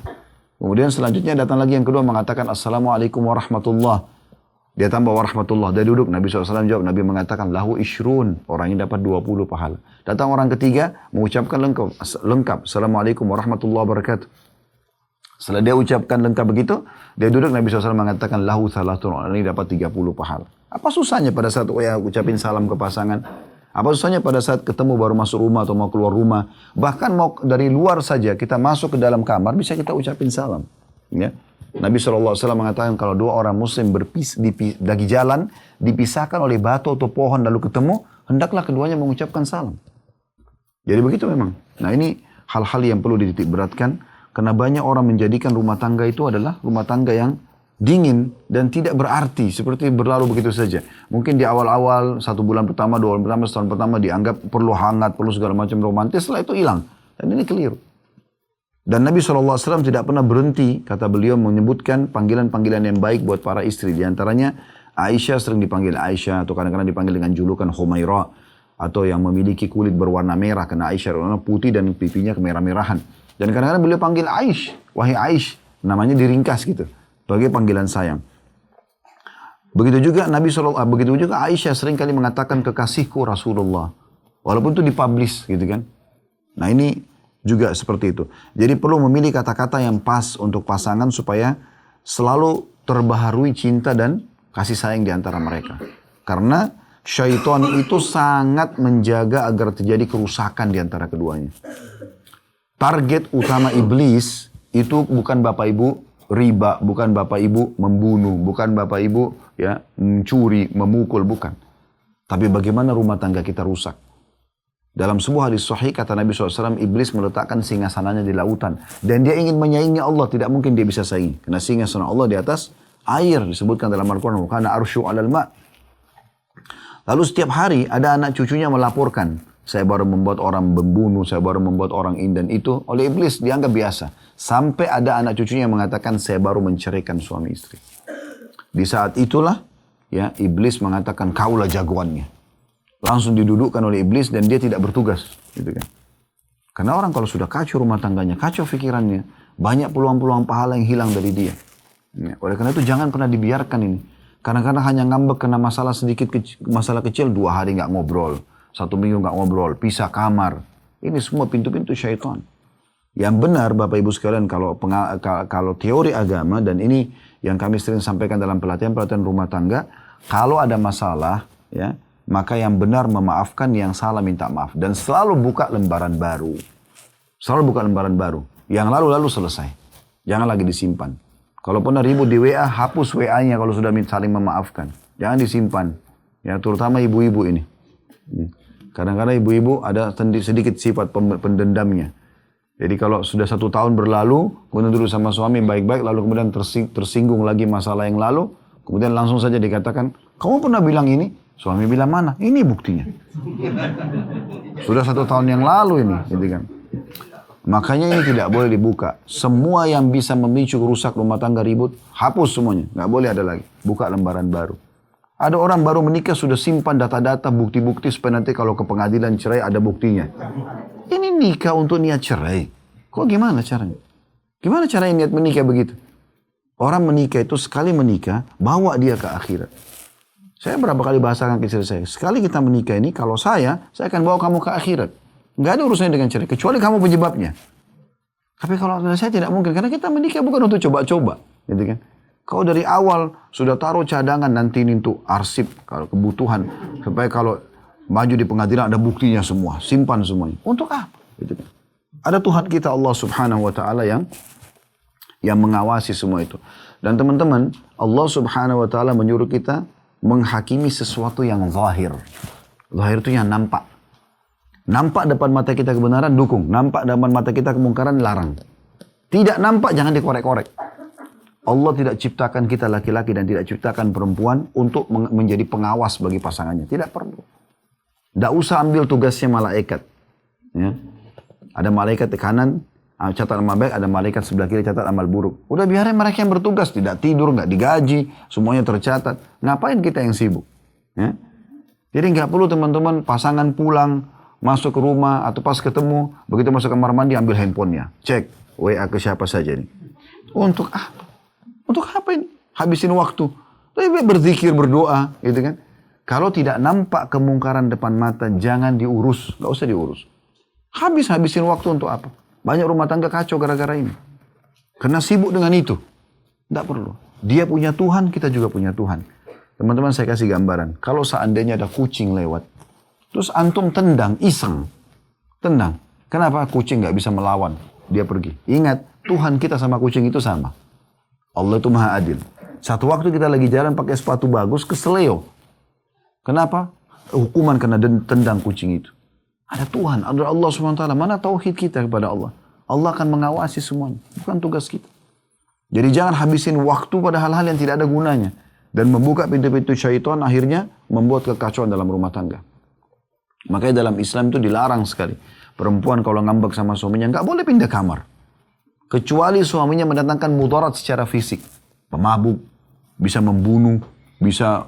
Kemudian selanjutnya datang lagi yang kedua mengatakan Assalamualaikum warahmatullah. Dia tambah warahmatullah. Dia duduk. Nabi SAW jawab. Nabi mengatakan lahu ishrun. Orangnya dapat 20 pahala. Datang orang ketiga mengucapkan lengkap. Assalamualaikum warahmatullahi wabarakatuh. Setelah dia ucapkan lengkap begitu, dia duduk. Nabi SAW mengatakan lahu salatun. Orang ini dapat 30 pahala. Apa susahnya pada saat ucapin salam ke pasangan? Apa susahnya pada saat ketemu baru masuk rumah atau mau keluar rumah. Bahkan mau dari luar saja kita masuk ke dalam kamar bisa kita ucapin salam. Ya. Nabi SAW mengatakan kalau dua orang muslim lagi jalan dipisahkan oleh batu atau pohon lalu ketemu, hendaklah keduanya mengucapkan salam. Jadi begitu memang. Nah ini hal-hal yang perlu dititik beratkan karena banyak orang menjadikan rumah tangga itu adalah rumah tangga yang dingin dan tidak berarti, seperti berlalu begitu saja. Mungkin di awal-awal, 1 bulan pertama, 2 bulan pertama, setahun pertama dianggap perlu hangat, perlu segala macam romantis, setelah itu hilang. Dan ini keliru. Dan Nabi SAW tidak pernah berhenti, kata beliau, menyebutkan panggilan-panggilan yang baik buat para istri. Di antaranya Aisyah sering dipanggil Aisyah, atau kadang-kadang dipanggil dengan julukan Humaira, atau yang memiliki kulit berwarna merah, karena Aisyah warna putih dan pipinya kemerah-merahan. Dan kadang-kadang beliau panggil Aish, wahai Aish, namanya diringkas gitu. Sebagai panggilan sayang. Begitu juga begitu juga Aisyah sering kali mengatakan kekasihku Rasulullah. Walaupun itu dipublish gitu kan. Nah ini juga seperti itu. Jadi perlu memilih kata-kata yang pas untuk pasangan supaya selalu terbaharui cinta dan kasih sayang di antara mereka. Karena syaitan itu sangat menjaga agar terjadi kerusakan di antara keduanya. Target utama iblis itu bukan bapak ibu riba, bukan bapak ibu membunuh, bukan bapak ibu ya mencuri, memukul, bukan. Tapi bagaimana rumah tangga kita rusak. Dalam sebuah hadis sahih kata Nabi SAW, iblis meletakkan singgasananya di lautan. Dan dia ingin menyaingi Allah, tidak mungkin dia bisa saingi. Karena singgasana Allah di atas air, disebutkan dalam Al-Quran, karena arsyu alal ma'. Lalu setiap hari ada anak cucunya melaporkan, saya baru membuat orang membunuh, saya baru membuat orang ini dan itu. Oleh iblis dianggap biasa. Sampai ada anak cucunya yang mengatakan saya baru menceraikan suami istri. Di saat itulah ya iblis mengatakan kaulah jagoannya. Langsung didudukkan oleh iblis dan dia tidak bertugas. Gitu kan. Karena orang kalau sudah kacau rumah tangganya, kacau pikirannya, banyak peluang-peluang pahala yang hilang dari dia. Ya, oleh karena itu jangan pernah dibiarkan ini. Kadang-kadang hanya ngambek kena masalah sedikit, masalah kecil 2 hari nggak ngobrol. 1 minggu nggak ngobrol, pisah kamar. Ini semua pintu-pintu syaitan. Yang benar Bapak Ibu sekalian kalau teori agama dan ini yang kami sering sampaikan dalam pelatihan-pelatihan rumah tangga, kalau ada masalah ya, maka yang benar memaafkan, yang salah minta maaf dan selalu buka lembaran baru. Selalu buka lembaran baru. Yang lalu-lalu selesai. Jangan lagi disimpan. Kalau pernah ribut di WA, hapus WA-nya kalau sudah saling memaafkan. Jangan disimpan. Ya, terutama ibu-ibu ini. Kadang-kadang ibu-ibu ada sedikit sifat pendendamnya. Jadi kalau sudah 1 tahun berlalu, kemudian duduk sama suami baik-baik, lalu kemudian tersinggung lagi masalah yang lalu, kemudian langsung saja dikatakan, kamu pernah bilang ini? Suami bilang mana? Ini buktinya. Sudah 1 tahun yang lalu ini, gitu kan. Makanya ini tidak boleh dibuka. Semua yang bisa memicu rusak rumah tangga ribut, hapus semuanya. Nggak boleh ada lagi. Buka lembaran baru. Ada orang baru menikah sudah simpan data-data, bukti-bukti supaya nanti kalau ke pengadilan cerai ada buktinya. Ini nikah untuk niat cerai. Kok gimana caranya? Gimana caranya niat menikah begitu? Orang menikah itu sekali menikah, bawa dia ke akhirat. Saya berapa kali bahasakan ke istri saya. Sekali kita menikah ini, kalau saya akan bawa kamu ke akhirat. Nggak ada urusannya dengan cerai, kecuali kamu penyebabnya. Tapi kalau saya tidak mungkin, karena kita menikah bukan untuk coba-coba. Gitu kan? Kau dari awal sudah taruh cadangan nanti ini untuk arsip, kalau kebutuhan. Supaya kalau maju di pengadilan ada buktinya semua, simpan semuanya. Untuk apa? Gitu kan? Ada Tuhan kita Allah Subhanahu Wa Taala yang mengawasi semua itu. Dan teman-teman, Allah Subhanahu Wa Taala menyuruh kita menghakimi sesuatu yang zahir. Zahir itu yang nampak. Nampak depan mata kita kebenaran, dukung. Nampak depan mata kita kemungkaran, larang. Tidak nampak, jangan dikorek-korek. Allah tidak ciptakan kita laki-laki dan tidak ciptakan perempuan untuk menjadi pengawas bagi pasangannya. Tidak perlu. Tidak usah ambil tugasnya malaikat. Ya. Ada malaikat di kanan, catat amal baik, ada malaikat sebelah kiri, catat amal buruk. Udah biarin mereka yang bertugas, tidak tidur, nggak digaji, semuanya tercatat. Ngapain kita yang sibuk? Ya. Jadi nggak perlu teman-teman pasangan pulang, masuk ke rumah, atau pas ketemu, begitu masuk kamar mandi, ambil handphonenya. Cek, WA ke siapa saja nih. Untuk apa? Untuk apa ini? Habisin waktu. Lebih berzikir, berdoa, gitu kan. Kalau tidak nampak kemungkaran depan mata, jangan diurus. Gak usah diurus. Habisin waktu untuk apa? Banyak rumah tangga kacau gara-gara ini. Karena sibuk dengan itu. Tidak perlu. Dia punya Tuhan, kita juga punya Tuhan. Teman-teman saya kasih gambaran. Kalau seandainya ada kucing lewat, terus antum tendang, iseng. Tendang. Kenapa? Kucing gak bisa melawan. Dia pergi. Ingat, Tuhan kita sama kucing itu sama. Allah itu maha adil. Satu waktu kita lagi jalan pakai sepatu bagus, keseleo. Kenapa? Hukuman karena tendang kucing itu. Ada Tuhan, ada Allah SWT. Mana tauhid kita kepada Allah? Allah akan mengawasi semuanya. Bukan tugas kita. Jadi jangan habisin waktu pada hal-hal yang tidak ada gunanya. Dan membuka pintu-pintu syaitan akhirnya membuat kekacauan dalam rumah tangga. Makanya dalam Islam itu dilarang sekali. Perempuan kalau ngambek sama suaminya nggak boleh pindah kamar. Kecuali suaminya mendatangkan mudarat secara fisik. Pemabuk, bisa membunuh, bisa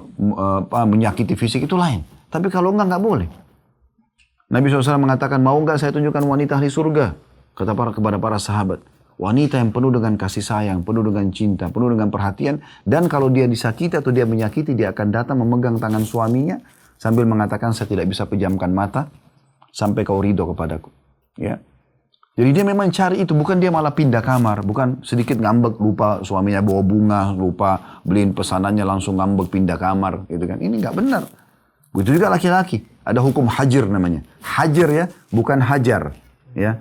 menyakiti fisik, itu lain. Tapi kalau nggak boleh. Nabi SAW mengatakan, mau nggak saya tunjukkan wanita ahli surga? Kepada para sahabat. Wanita yang penuh dengan kasih sayang, penuh dengan cinta, penuh dengan perhatian. Dan kalau dia disakiti atau dia menyakiti, dia akan datang memegang tangan suaminya. Sambil mengatakan, saya tidak bisa pejamkan mata sampai kau ridho kepadaku. Ya. Jadi dia memang cari itu, bukan dia malah pindah kamar, bukan sedikit ngambek, lupa suaminya bawa bunga, lupa beliin pesanannya langsung ngambek pindah kamar, gitu kan. Ini nggak benar. Begitu juga laki-laki, ada hukum hajar namanya. Hajar ya, bukan hajar. Ya.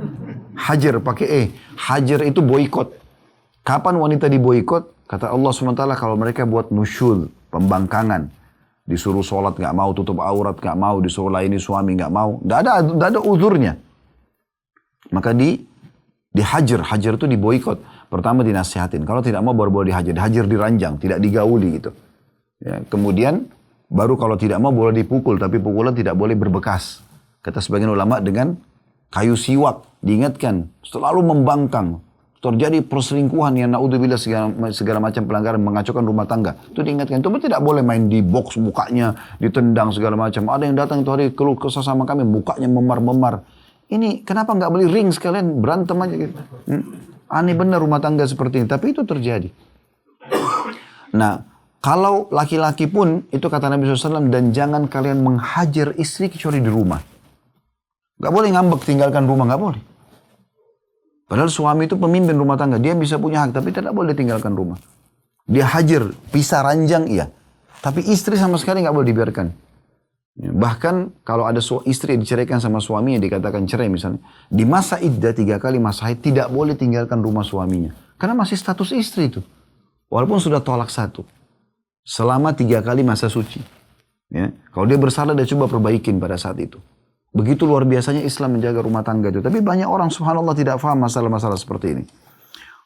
Hajar pakai Hajar itu boikot. Kapan wanita diboikot? Kata Allah SWT, kalau mereka buat nusyul, pembangkangan. Disuruh sholat nggak mau, tutup aurat nggak mau, disuruh layani suami nggak mau. Nggak ada uzurnya. Maka dihajar itu diboikot. Pertama dinasihatin. Kalau tidak mau baru boleh dihajar diranjang, tidak digauli gitu. Ya, kemudian baru kalau tidak mau boleh dipukul, tapi pukulan tidak boleh berbekas. Kata sebagian ulama dengan kayu siwak, diingatkan, selalu membangkang. Terjadi perselingkuhan yang naudzubillah segala macam pelanggaran mengacaukan rumah tangga. Itu diingatkan. Itu tidak boleh main di box mukanya, ditendang segala macam. Ada yang datang itu hari keluh kesah sama kami, mukanya memar-memar. Ini kenapa nggak beli ring sekalian berantem aja gitu. Aneh benar rumah tangga seperti ini. Tapi itu terjadi. Nah, kalau laki-laki pun, itu kata Nabi SAW, dan jangan kalian menghajar istri kecuali di rumah. Nggak boleh ngambek tinggalkan rumah, nggak boleh. Padahal suami itu pemimpin rumah tangga. Dia bisa punya hak, tapi tidak boleh tinggalkan rumah. Dia hajar, pisah ranjang, iya. Tapi istri sama sekali nggak boleh dibiarkan. Bahkan kalau ada istri yang diceraikan sama suaminya, dikatakan cerai misalnya, di masa iddah 3 kali masa haid tidak boleh tinggalkan rumah suaminya, karena masih status istri itu, walaupun sudah tolak 1 selama 3 kali masa suci. Ya, kalau dia bersalah dia coba perbaikin pada saat itu. Begitu luar biasanya Islam menjaga rumah tangga itu. Tapi banyak orang subhanallah tidak paham masalah-masalah seperti ini.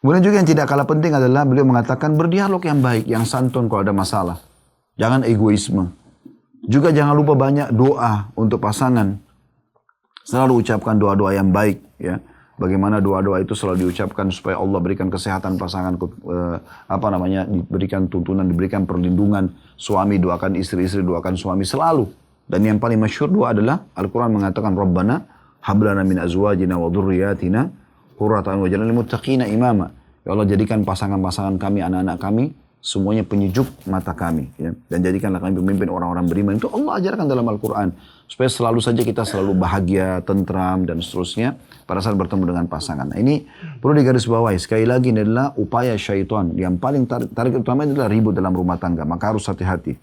Kemudian juga yang tidak kalah penting adalah beliau mengatakan berdialog yang baik, yang santun kalau ada masalah. Jangan egoisme. Juga jangan lupa banyak doa untuk pasangan. Selalu ucapkan doa-doa yang baik. Ya. Bagaimana doa-doa itu selalu diucapkan supaya Allah berikan kesehatan pasangan, diberikan tuntunan, diberikan perlindungan. Suami doakan istri doakan suami selalu. Dan yang paling masyhur doa adalah Al-Quran mengatakan Rabbana hablana min azwajina wa dhurriyyatina qurrata a'yun waj'alna lil muttaqina imama. Ya Allah, jadikan pasangan-pasangan kami, anak-anak kami semuanya penyejuk mata kami, ya. Dan jadikanlah kami pemimpin orang-orang beriman. Itu Allah ajarkan dalam Al-Quran. Supaya selalu saja kita selalu bahagia, tentram, dan seterusnya pada saat bertemu dengan pasangan. Nah, ini perlu digarisbawahi. Sekali lagi, ini adalah upaya syaitan. Yang paling tarik utama adalah ribut dalam rumah tangga. Maka harus hati-hati.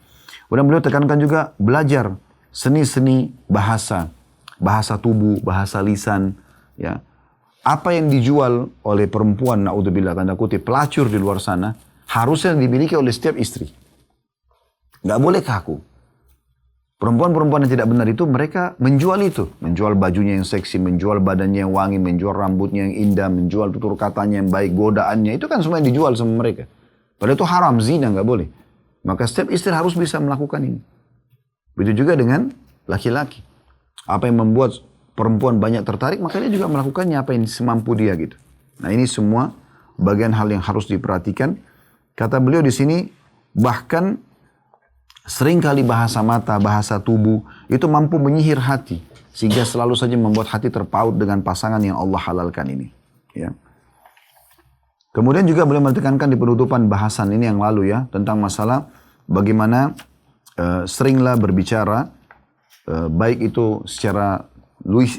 Kemudian beliau tekankan juga belajar seni-seni bahasa. Bahasa tubuh, bahasa lisan. Ya. Apa yang dijual oleh perempuan, na'udzubillah tanda kutip, pelacur di luar sana, harusnya dimiliki oleh setiap istri. Nggak boleh kaku. Perempuan-perempuan yang tidak benar itu, mereka menjual itu. Menjual bajunya yang seksi, menjual badannya yang wangi, menjual rambutnya yang indah, menjual tutur katanya yang baik, godaannya. Itu kan semua yang dijual sama mereka. Padahal itu haram, zina, nggak boleh. Maka setiap istri harus bisa melakukan ini. Begitu juga dengan laki-laki. Apa yang membuat perempuan banyak tertarik, maka dia juga melakukannya apa yang semampu dia gitu. Nah, ini semua bagian hal yang harus diperhatikan. Kata beliau di sini, bahkan seringkali bahasa mata, bahasa tubuh, itu mampu menyihir hati. Sehingga selalu saja membuat hati terpaut dengan pasangan yang Allah halalkan ini. Ya. Kemudian juga beliau menekankan di penutupan bahasan ini yang lalu ya, tentang masalah bagaimana seringlah berbicara, baik itu secara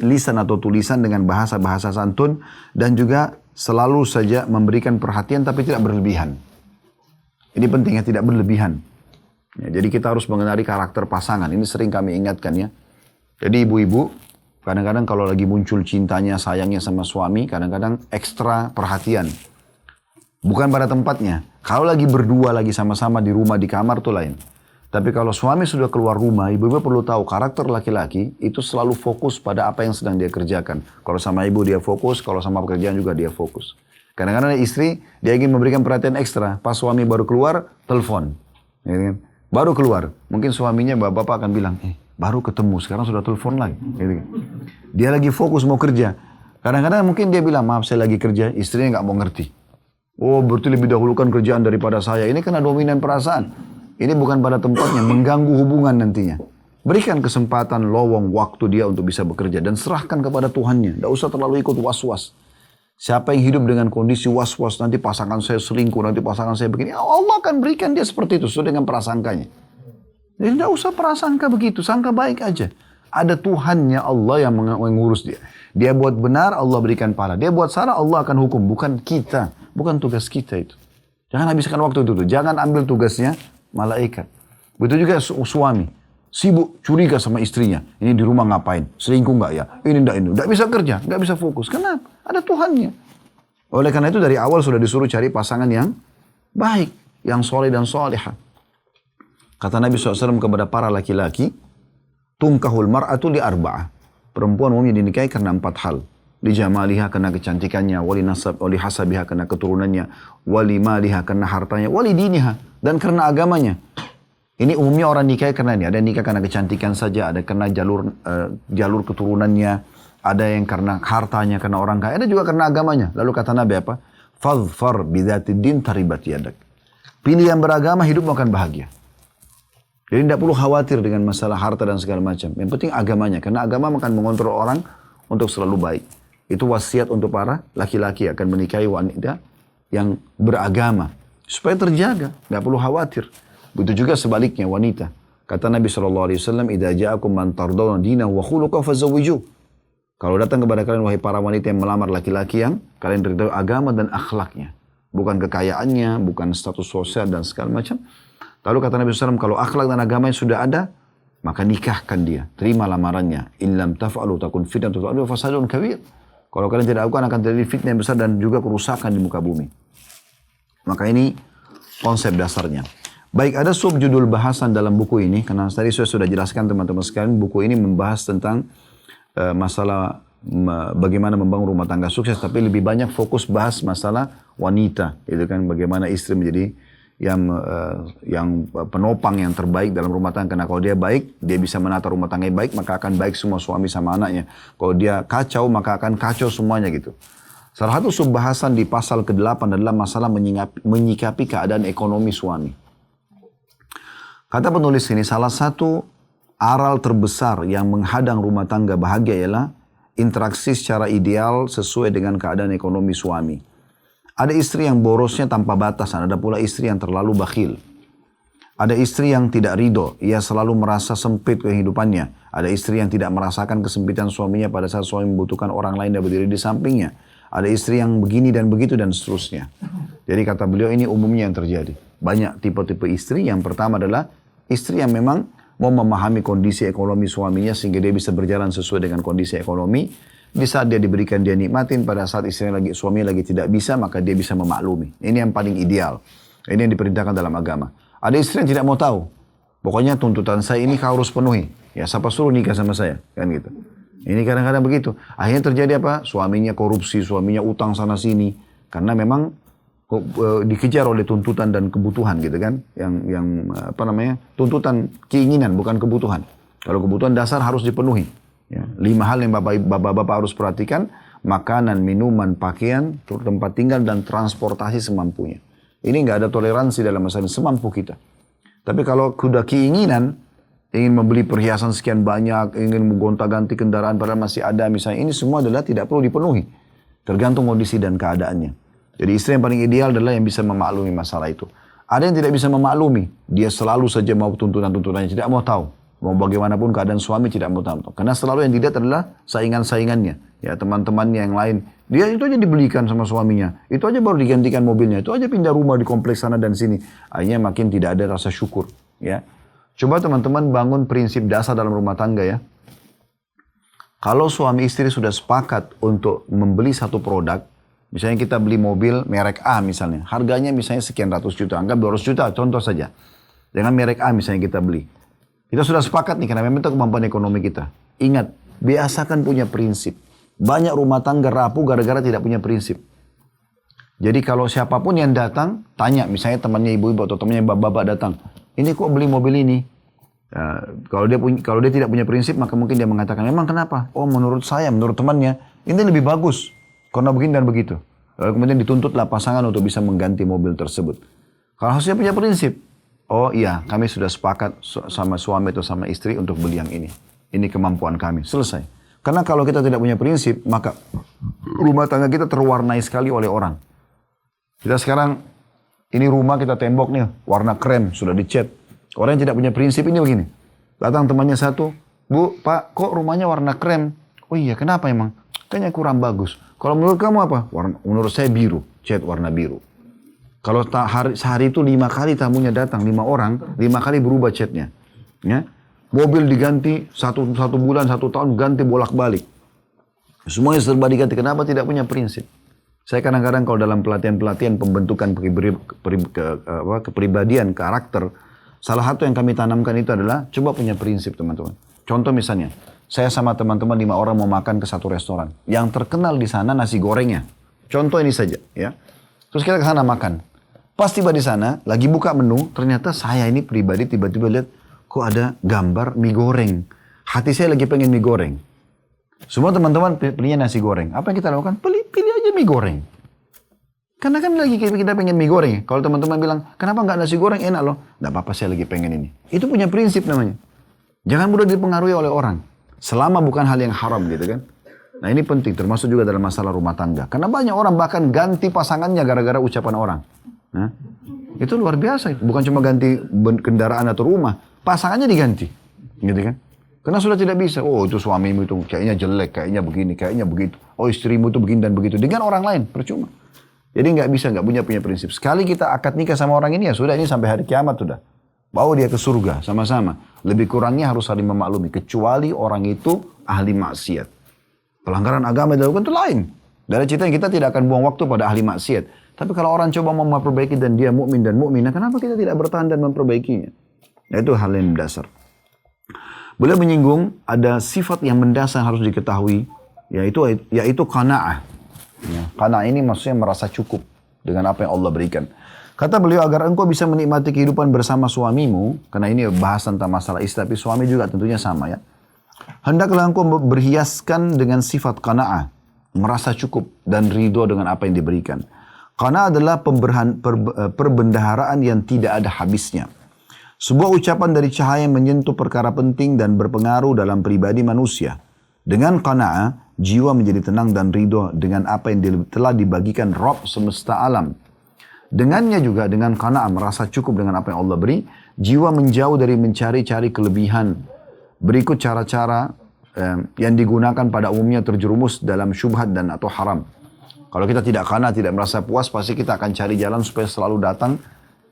lisan atau tulisan dengan bahasa-bahasa santun, dan juga selalu saja memberikan perhatian tapi tidak berlebihan. Ini pentingnya, tidak berlebihan. Ya, jadi kita harus mengenali karakter pasangan. Ini sering kami ingatkan ya. Jadi ibu-ibu, kadang-kadang kalau lagi muncul cintanya, sayangnya sama suami, kadang-kadang ekstra perhatian. Bukan pada tempatnya. Kalau lagi berdua, lagi sama-sama di rumah, di kamar, itu lain. Tapi kalau suami sudah keluar rumah, ibu-ibu perlu tahu karakter laki-laki itu selalu fokus pada apa yang sedang dia kerjakan. Kalau sama ibu dia fokus, kalau sama pekerjaan juga dia fokus. Kadang-kadang istri, dia ingin memberikan perhatian ekstra. Pas suami baru keluar, telepon. Ya kan? Baru keluar. Mungkin suaminya, bapak-bapak akan bilang, baru ketemu, sekarang sudah telepon lagi. Ya kan? Dia lagi fokus mau kerja. Kadang-kadang mungkin dia bilang, maaf saya lagi kerja, istrinya nggak mau ngerti. Oh, berarti lebih dahulukan kerjaan daripada saya. Ini kena dominan perasaan. Ini bukan pada tempatnya, mengganggu hubungan nantinya. Berikan kesempatan, lowong waktu dia untuk bisa bekerja. Dan serahkan kepada Tuhannya. Tidak usah terlalu ikut was-was. Siapa yang hidup dengan kondisi was-was, nanti pasangan saya selingkuh, nanti pasangan saya begini. Allah akan berikan dia seperti itu, sesuai dengan prasangkanya. Jadi tidak usah prasangka begitu, sangka baik aja. Ada Tuhannya, Allah yang mengurus dia. Dia buat benar, Allah berikan pahala. Dia buat salah, Allah akan hukum. Bukan kita, bukan tugas kita itu. Jangan habiskan waktu itu. Jangan ambil tugasnya malaikat. Begitu juga suami. Sibuk, curiga sama istrinya. Ini di rumah ngapain? Selingkuh nggak ya? Ini enggak ini. Nggak bisa kerja, nggak bisa fokus. Kenapa? Ada Tuhannya. Oleh karena itu dari awal sudah disuruh cari pasangan yang baik, yang soleh dan solehah. Kata Nabi SAW kepada para laki-laki, tungkahul mar'atu li arba'ah. Perempuan umumnya dinikahi karena 4 hal. Li jamaliha karena kecantikannya, wali hasabiha karena keturunannya, wali maliha karena hartanya, wali diniha dan karena agamanya. Ini umumnya orang nikah karena ini. Ada yang nikah karena kecantikan saja, ada karena jalur keturunannya, ada yang karena hartanya, karena orang kaya, ada juga karena agamanya. Lalu kata Nabi apa? Fadhfar bidzatid din taribat yadak. Pilih yang beragama, hidup akan bahagia. Jadi tidak perlu khawatir dengan masalah harta dan segala macam. Yang penting agamanya, karena agama akan mengontrol orang untuk selalu baik. Itu wasiat untuk para laki-laki akan menikahi wanita yang beragama. Supaya terjaga, tidak perlu khawatir. Begitu juga sebaliknya wanita. Kata Nabi SAW, "Idza ja'akum man tardawna dinahu wa khuluquhu fazawwijuh." Kalau datang kepada kalian wahai para wanita yang melamar laki-laki yang kalian ridhoi agama dan akhlaknya, bukan kekayaannya, bukan status sosial dan segala macam. Lalu kata Nabi SAW, kalau akhlak dan agamanya sudah ada, maka nikahkan dia, terima lamarannya. In lam taf'alu takun fitnatun fil ardi wa fasadun kabir. Kalau kalian tidak lakukan akan terjadi fitnah yang besar dan juga kerusakan di muka bumi. Maka ini konsep dasarnya. Baik, ada subjudul bahasan dalam buku ini, karena tadi saya sudah jelaskan teman-teman sekalian, buku ini membahas tentang masalah bagaimana membangun rumah tangga sukses, tapi lebih banyak fokus bahas masalah wanita, itu kan bagaimana istri menjadi yang penopang yang terbaik dalam rumah tangga. Karena kalau dia baik, dia bisa menata rumah tangga yang baik, maka akan baik semua suami sama anaknya. Kalau dia kacau, maka akan kacau semuanya gitu. Salah satu subbahasan di pasal ke-8 adalah masalah menyikapi keadaan ekonomi suami. Kata penulis ini, salah satu aral terbesar yang menghadang rumah tangga bahagia ialah interaksi secara ideal sesuai dengan keadaan ekonomi suami. Ada istri yang borosnya tanpa batasan, ada pula istri yang terlalu bakhil. Ada istri yang tidak ridho, ia selalu merasa sempit kehidupannya. Ada istri yang tidak merasakan kesempitan suaminya pada saat suami membutuhkan orang lain yang berdiri di sampingnya. Ada istri yang begini dan begitu dan seterusnya. Jadi kata beliau ini umumnya yang terjadi. Banyak tipe-tipe istri. Yang pertama adalah istri yang memang mau memahami kondisi ekonomi suaminya sehingga dia bisa berjalan sesuai dengan kondisi ekonomi. Di saat dia diberikan, dia nikmatin. Pada saat suaminya lagi tidak bisa, maka dia bisa memaklumi. Ini yang paling ideal. Ini yang diperintahkan dalam agama. Ada istri yang tidak mau tahu. Pokoknya tuntutan saya ini kau harus penuhi. Ya siapa suruh nikah sama saya? Kan gitu. Ini kadang-kadang begitu. Akhirnya terjadi apa? Suaminya korupsi, suaminya utang sana sini. Karena memang dikejar oleh tuntutan dan kebutuhan gitu kan. Yang apa namanya? Tuntutan keinginan bukan kebutuhan. Kalau kebutuhan dasar harus dipenuhi. Ya, 5 hal yang bapak-bapak harus perhatikan, makanan, minuman, pakaian, tempat tinggal, dan transportasi semampunya. Ini nggak ada toleransi dalam masalah semampu kita. Tapi kalau sudah keinginan, ingin membeli perhiasan sekian banyak, ingin menggonta-ganti kendaraan padahal masih ada misalnya, ini semua adalah tidak perlu dipenuhi. Tergantung kondisi dan keadaannya. Jadi istri yang paling ideal adalah yang bisa memaklumi masalah itu. Ada yang tidak bisa memaklumi, dia selalu saja mau tuntutan-tuntutannya, tidak mau tahu. Mau bagaimanapun keadaan suami tidak mau tahu. Karena selalu yang dilihat adalah saingan-saingannya. Ya teman-temannya yang lain. Dia itu aja dibelikan sama suaminya. Itu aja baru digantikan mobilnya. Itu aja pindah rumah di kompleks sana dan sini. Akhirnya makin tidak ada rasa syukur. Ya. Coba teman-teman bangun prinsip dasar dalam rumah tangga ya. Kalau suami istri sudah sepakat untuk membeli satu produk. Misalnya kita beli mobil merek A misalnya. Harganya misalnya sekian ratus juta. Anggap 200 juta contoh saja. Dengan merek A misalnya kita beli. Kita sudah sepakat nih karena memang itu kemampuan ekonomi kita. Ingat, biasakan punya prinsip. Banyak rumah tangga rapuh gara-gara tidak punya prinsip. Jadi kalau siapapun yang datang, tanya misalnya temannya ibu-ibu atau temannya bapak-bapak datang. Ini kok beli mobil ini? Kalau dia tidak punya prinsip, maka mungkin dia mengatakan, memang kenapa? Oh menurut saya, menurut temannya, ini lebih bagus. Karena begini dan begitu. Lalu kemudian dituntutlah pasangan untuk bisa mengganti mobil tersebut. Kalau harusnya punya prinsip. Oh iya, kami sudah sepakat sama suami atau sama istri untuk beli yang ini. Ini kemampuan kami. Selesai. Karena kalau kita tidak punya prinsip, maka rumah tangga kita terwarnai sekali oleh orang. Kita sekarang, ini rumah kita tembok nih, warna krem, sudah dicat. Orang yang tidak punya prinsip ini begini. Datang temannya satu, Bu, Pak, kok rumahnya warna krem? Oh iya, kenapa emang? Kayaknya kurang bagus. Kalau menurut kamu apa? Menurut saya biru, cat warna biru. Kalau sehari itu 5 kali tamunya datang, 5 orang, 5 kali berubah catnya. Ya. Mobil diganti satu bulan, 1 tahun ganti bolak-balik. Semuanya serba diganti. Kenapa tidak punya prinsip? Saya kadang-kadang kalau dalam pelatihan-pelatihan pembentukan kepribadian, karakter, salah satu yang kami tanamkan itu adalah coba punya prinsip teman-teman. Contoh misalnya, saya sama teman-teman 5 orang mau makan ke satu restoran. Yang terkenal di sana nasi gorengnya. Contoh ini saja, ya. Terus kita ke sana makan. Pas tiba di sana, lagi buka menu, ternyata saya ini pribadi tiba-tiba lihat, kok ada gambar mie goreng. Hati saya lagi pengen mie goreng. Semua teman-teman pilihnya nasi goreng. Apa yang kita lakukan? Pilih aja mie goreng. Karena kan lagi kita pengen mie goreng. Kalau teman-teman bilang, kenapa nggak nasi goreng enak loh? Nggak apa-apa, saya lagi pengen ini. Itu punya prinsip namanya. Jangan mudah dipengaruhi oleh orang. Selama bukan hal yang haram gitu kan. Nah ini penting, termasuk juga dalam masalah rumah tangga. Karena banyak orang bahkan ganti pasangannya gara-gara ucapan orang. Nah, itu luar biasa. Bukan cuma ganti kendaraan atau rumah. Pasangannya diganti. Gitu kan. Karena sudah tidak bisa. Oh itu suamimu itu kayaknya jelek, kayaknya begini, kayaknya begitu. Oh istrimu itu begini dan begitu. Dengan orang lain, percuma. Jadi nggak bisa, nggak punya prinsip. Sekali kita akad nikah sama orang ini ya sudah, ini sampai hari kiamat sudah. Bawa dia ke surga sama-sama. Lebih kurangnya harus saling memaklumi. Kecuali orang itu ahli maksiat. Pelanggaran agama dilakukan itu lain. Dari cerita kita tidak akan buang waktu pada ahli maksiat. Tapi kalau orang coba mau memperbaiki dan dia mukmin dan mukminah, kenapa kita tidak bertahan dan memperbaikinya? Nah, itu hal yang mendasar. Beliau menyinggung ada sifat yang mendasar harus diketahui, yaitu qanaah. Ya, qanaah ini maksudnya merasa cukup. dengan apa yang Allah berikan. Kata beliau, agar engkau bisa menikmati kehidupan bersama suamimu, karena ini bahasan tentang masalah istri, tapi suami juga tentunya sama ya. Hendaklah engkau berhiaskan dengan sifat qanaah, merasa cukup dan ridho dengan apa yang diberikan. Qanaah adalah perbendaharaan yang tidak ada habisnya. Sebuah ucapan dari cahaya yang menyentuh perkara penting dan berpengaruh dalam pribadi manusia. Dengan qanaah, jiwa menjadi tenang dan ridho dengan apa yang telah dibagikan Rabb semesta alam. Dengannya juga, dengan qanaah merasa cukup dengan apa yang Allah beri, jiwa menjauh dari mencari-cari kelebihan. Berikut cara-cara yang digunakan pada umumnya terjerumus dalam syubhat dan atau haram. Kalau kita tidak qanaah, tidak merasa puas, pasti kita akan cari jalan supaya selalu datang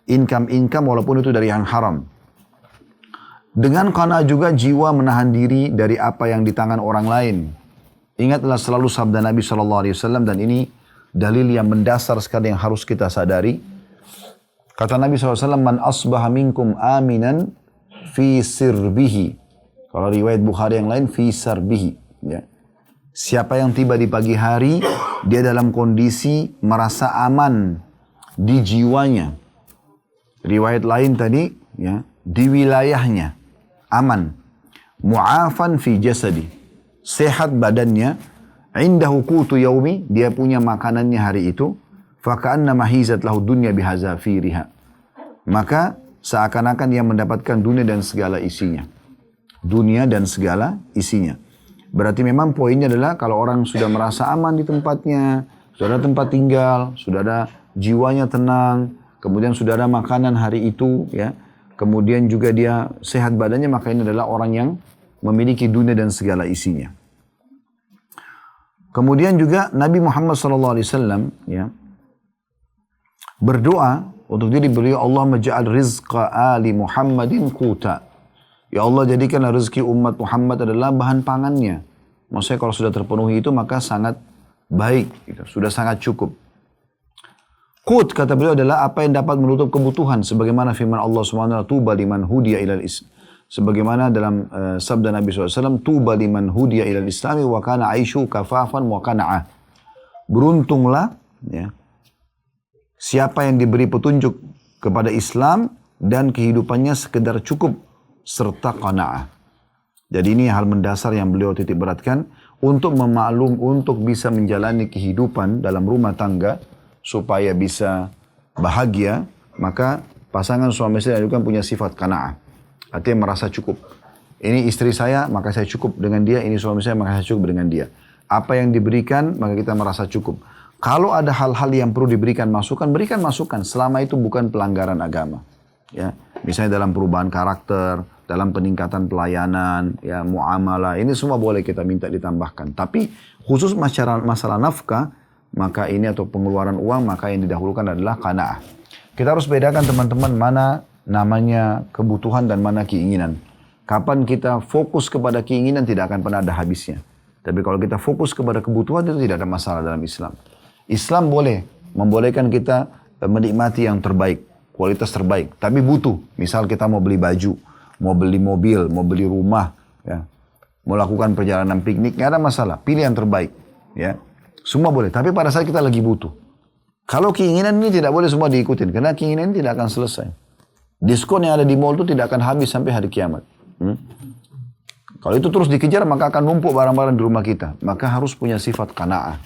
income walaupun itu dari yang haram. Dengan qanaah juga jiwa menahan diri dari apa yang di tangan orang lain. Ingatlah selalu sabda Nabi SAW, dan ini dalil yang mendasar sekali yang harus kita sadari. Kata Nabi SAW, man asbaha minkum aminan fi sirbihi. Kalau riwayat Bukhari yang lain, fi sarbihi. Ya. Siapa yang tiba di pagi hari, dia dalam kondisi merasa aman di jiwanya. Riwayat lain tadi, ya, di wilayahnya, aman. Mu'afan fi jasadi. Sehat badannya. Indahu qutu yaumi, dia punya makanannya hari itu, faka'anna mahizat lahu dunya bihazafiriha. Maka seakan-akan dia mendapatkan dunia dan segala isinya. Dunia dan segala isinya. Berarti memang poinnya adalah kalau orang sudah merasa aman di tempatnya, sudah ada tempat tinggal, sudah ada jiwanya tenang, kemudian sudah ada makanan hari itu, ya, kemudian juga dia sehat badannya, maka ini adalah orang yang memiliki dunia dan segala isinya. Kemudian juga Nabi Muhammad SAW ya, berdoa untuk diri beliau, Allah maj'al rizqa ali Muhammadin quta. Ya Allah, jadikanlah rezeki umat Muhammad adalah bahan pangannya. Maksudnya kalau sudah terpenuhi itu maka sangat baik, gitu. Sudah sangat cukup. Qut, kata beliau, adalah apa yang dapat menutup kebutuhan. Sebagaimana firman Allah SWT, tuba liman hudiya ilal islam. Sebagaimana dalam sabda Nabi SAW, tuba liman hudiya ilal islami wa kana aishu kafafan wa kana'ah. Beruntunglah ya, siapa yang diberi petunjuk kepada Islam dan kehidupannya sekedar cukup serta qanaah. Jadi ini hal mendasar yang beliau titik beratkan untuk untuk bisa menjalani kehidupan dalam rumah tangga supaya bisa bahagia, maka pasangan suami istri juga punya sifat qanaah. Artinya merasa cukup. Ini istri saya, maka saya cukup dengan dia. Ini suami saya, maka saya cukup dengan dia. Apa yang diberikan, maka kita merasa cukup. Kalau ada hal-hal yang perlu diberikan masukan, berikan masukan. Selama itu bukan pelanggaran agama. Ya, misalnya dalam perubahan karakter, dalam peningkatan pelayanan, ya, muamalah. Ini semua boleh kita minta ditambahkan. Tapi khusus masalah nafkah, maka ini atau pengeluaran uang, maka yang didahulukan adalah qanaah. Kita harus bedakan teman-teman mana namanya kebutuhan dan mana keinginan. Kapan kita fokus kepada keinginan tidak akan pernah ada habisnya. Tapi kalau kita fokus kepada kebutuhan itu tidak ada masalah dalam Islam. Islam membolehkan kita menikmati yang terbaik, kualitas terbaik. Tapi butuh, misal kita mau beli baju, mau beli mobil, mau beli rumah, ya, mau lakukan perjalanan piknik, nggak ada masalah. Pilih yang terbaik, ya. Semua boleh. Tapi pada saat kita lagi butuh. Kalau keinginan ini tidak boleh semua diikutin, karena keinginan ini tidak akan selesai. Diskon yang ada di mall itu tidak akan habis sampai hari kiamat. Kalau itu terus dikejar, maka akan numpuk barang-barang di rumah kita. Maka harus punya sifat qanaah.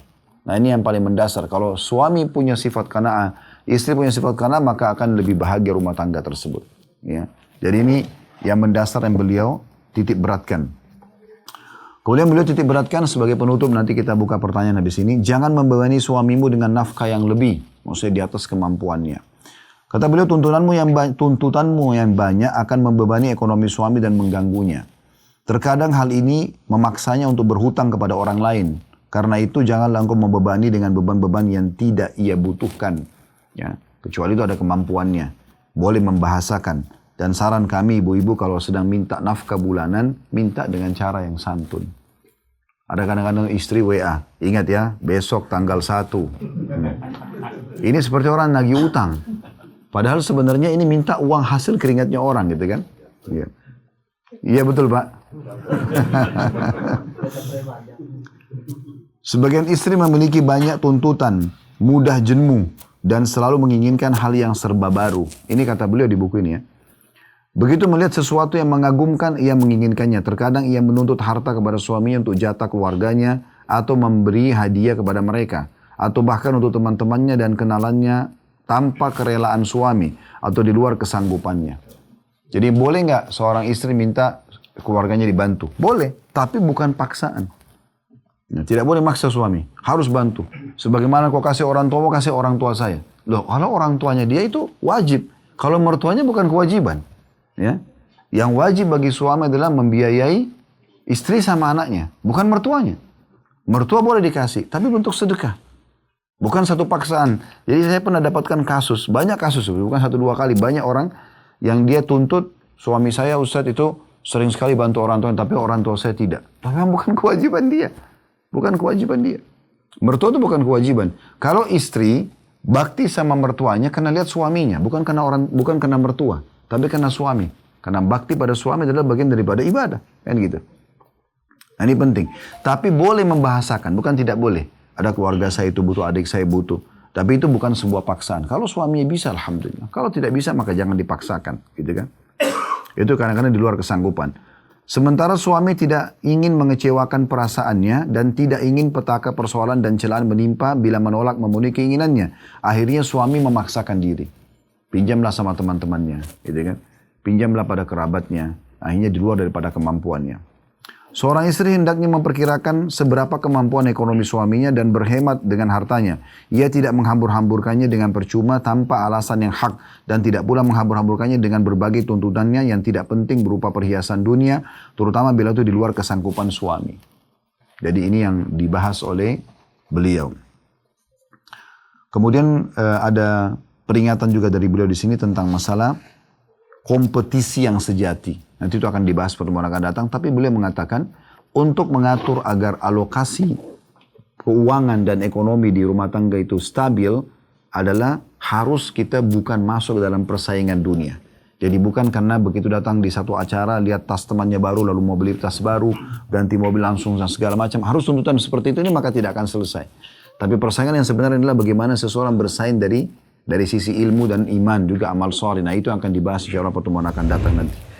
Nah ini yang paling mendasar. Kalau suami punya sifat qanaah, istri punya sifat qanaah, maka akan lebih bahagia rumah tangga tersebut. Ya. Jadi ini yang mendasar yang beliau titik beratkan. Kemudian beliau titik beratkan sebagai penutup, nanti kita buka pertanyaan habis ini. Jangan membebani suamimu dengan nafkah yang lebih. Maksudnya di atas kemampuannya. Kata beliau, tuntutanmu yang banyak akan membebani ekonomi suami dan mengganggunya. Terkadang hal ini memaksanya untuk berhutang kepada orang lain. Karena itu janganlah engkau membebani dengan beban-beban yang tidak ia butuhkan. Ya, kecuali itu ada kemampuannya. Boleh membahasakan. Dan saran kami ibu-ibu kalau sedang minta nafkah bulanan, minta dengan cara yang santun. Ada kadang-kadang istri WA, ingat ya, besok tanggal 1. Ini seperti orang nagih utang. Padahal sebenarnya ini minta uang hasil keringatnya orang gitu kan. Iya, iya betul Pak. Sebagian istri memiliki banyak tuntutan, mudah jenuh, dan selalu menginginkan hal yang serba baru. Ini kata beliau di buku ini ya. Begitu melihat sesuatu yang mengagumkan, ia menginginkannya. Terkadang ia menuntut harta kepada suaminya untuk jatah keluarganya, atau memberi hadiah kepada mereka, atau bahkan untuk teman-temannya dan kenalannya tanpa kerelaan suami, atau di luar kesanggupannya. Jadi boleh nggak seorang istri minta keluarganya dibantu? Boleh, tapi bukan paksaan. Nah, tidak boleh maksa suami, harus bantu. Sebagaimana kau kasih orang tua, kasih orang tua saya. Loh, kalau orang tuanya dia itu wajib. Kalau mertuanya bukan kewajiban. Ya, yang wajib bagi suami adalah membiayai istri sama anaknya, bukan mertuanya. Mertua boleh dikasih, tapi bentuk sedekah, bukan satu paksaan. Jadi saya pernah dapatkan kasus, banyak kasus, bukan satu dua kali, banyak orang yang dia tuntut suami saya Ustadz itu sering sekali bantu orang tua, tapi orang tua saya tidak. Tapi bukan kewajiban dia, bukan kewajiban dia. Mertua itu bukan kewajiban. Kalau istri bakti sama mertuanya karena lihat suaminya, bukan karena mertua. Tapi karena suami. Karena bakti pada suami adalah bagian daripada ibadah. Kan gitu. Nah, ini penting. Tapi boleh membahasakan. Bukan tidak boleh. Ada keluarga saya itu butuh, adik saya butuh. Tapi itu bukan sebuah paksaan. Kalau suaminya bisa, alhamdulillah. Kalau tidak bisa, maka jangan dipaksakan. Gitu kan. Itu kadang-kadang di luar kesanggupan. Sementara suami tidak ingin mengecewakan perasaannya dan tidak ingin petaka persoalan dan celaan menimpa bila menolak memenuhi keinginannya. Akhirnya suami memaksakan diri. Pinjamlah sama teman-temannya, gitu kan? Pinjamlah pada kerabatnya, akhirnya di luar daripada kemampuannya. Seorang istri hendaknya memperkirakan seberapa kemampuan ekonomi suaminya dan berhemat dengan hartanya. Ia tidak menghambur-hamburkannya dengan percuma tanpa alasan yang hak dan tidak pula menghambur-hamburkannya dengan berbagai tuntutannya yang tidak penting berupa perhiasan dunia, terutama bila itu di luar kesanggupan suami. Jadi ini yang dibahas oleh beliau. Kemudian ada peringatan juga dari beliau di sini tentang masalah kompetisi yang sejati. Nanti itu akan dibahas pertemuan akan datang. Tapi beliau mengatakan untuk mengatur agar alokasi keuangan dan ekonomi di rumah tangga itu stabil adalah harus kita bukan masuk dalam persaingan dunia. Jadi bukan karena begitu datang di satu acara lihat tas temannya baru lalu mau beli tas baru, ganti mobil langsung dan segala macam. Harus tuntutan seperti itu ini maka tidak akan selesai. Tapi persaingan yang sebenarnya adalah bagaimana seseorang bersaing dari sisi ilmu dan iman juga amal soleh. Nah itu akan dibahas insya Allah pertemuan akan datang nanti.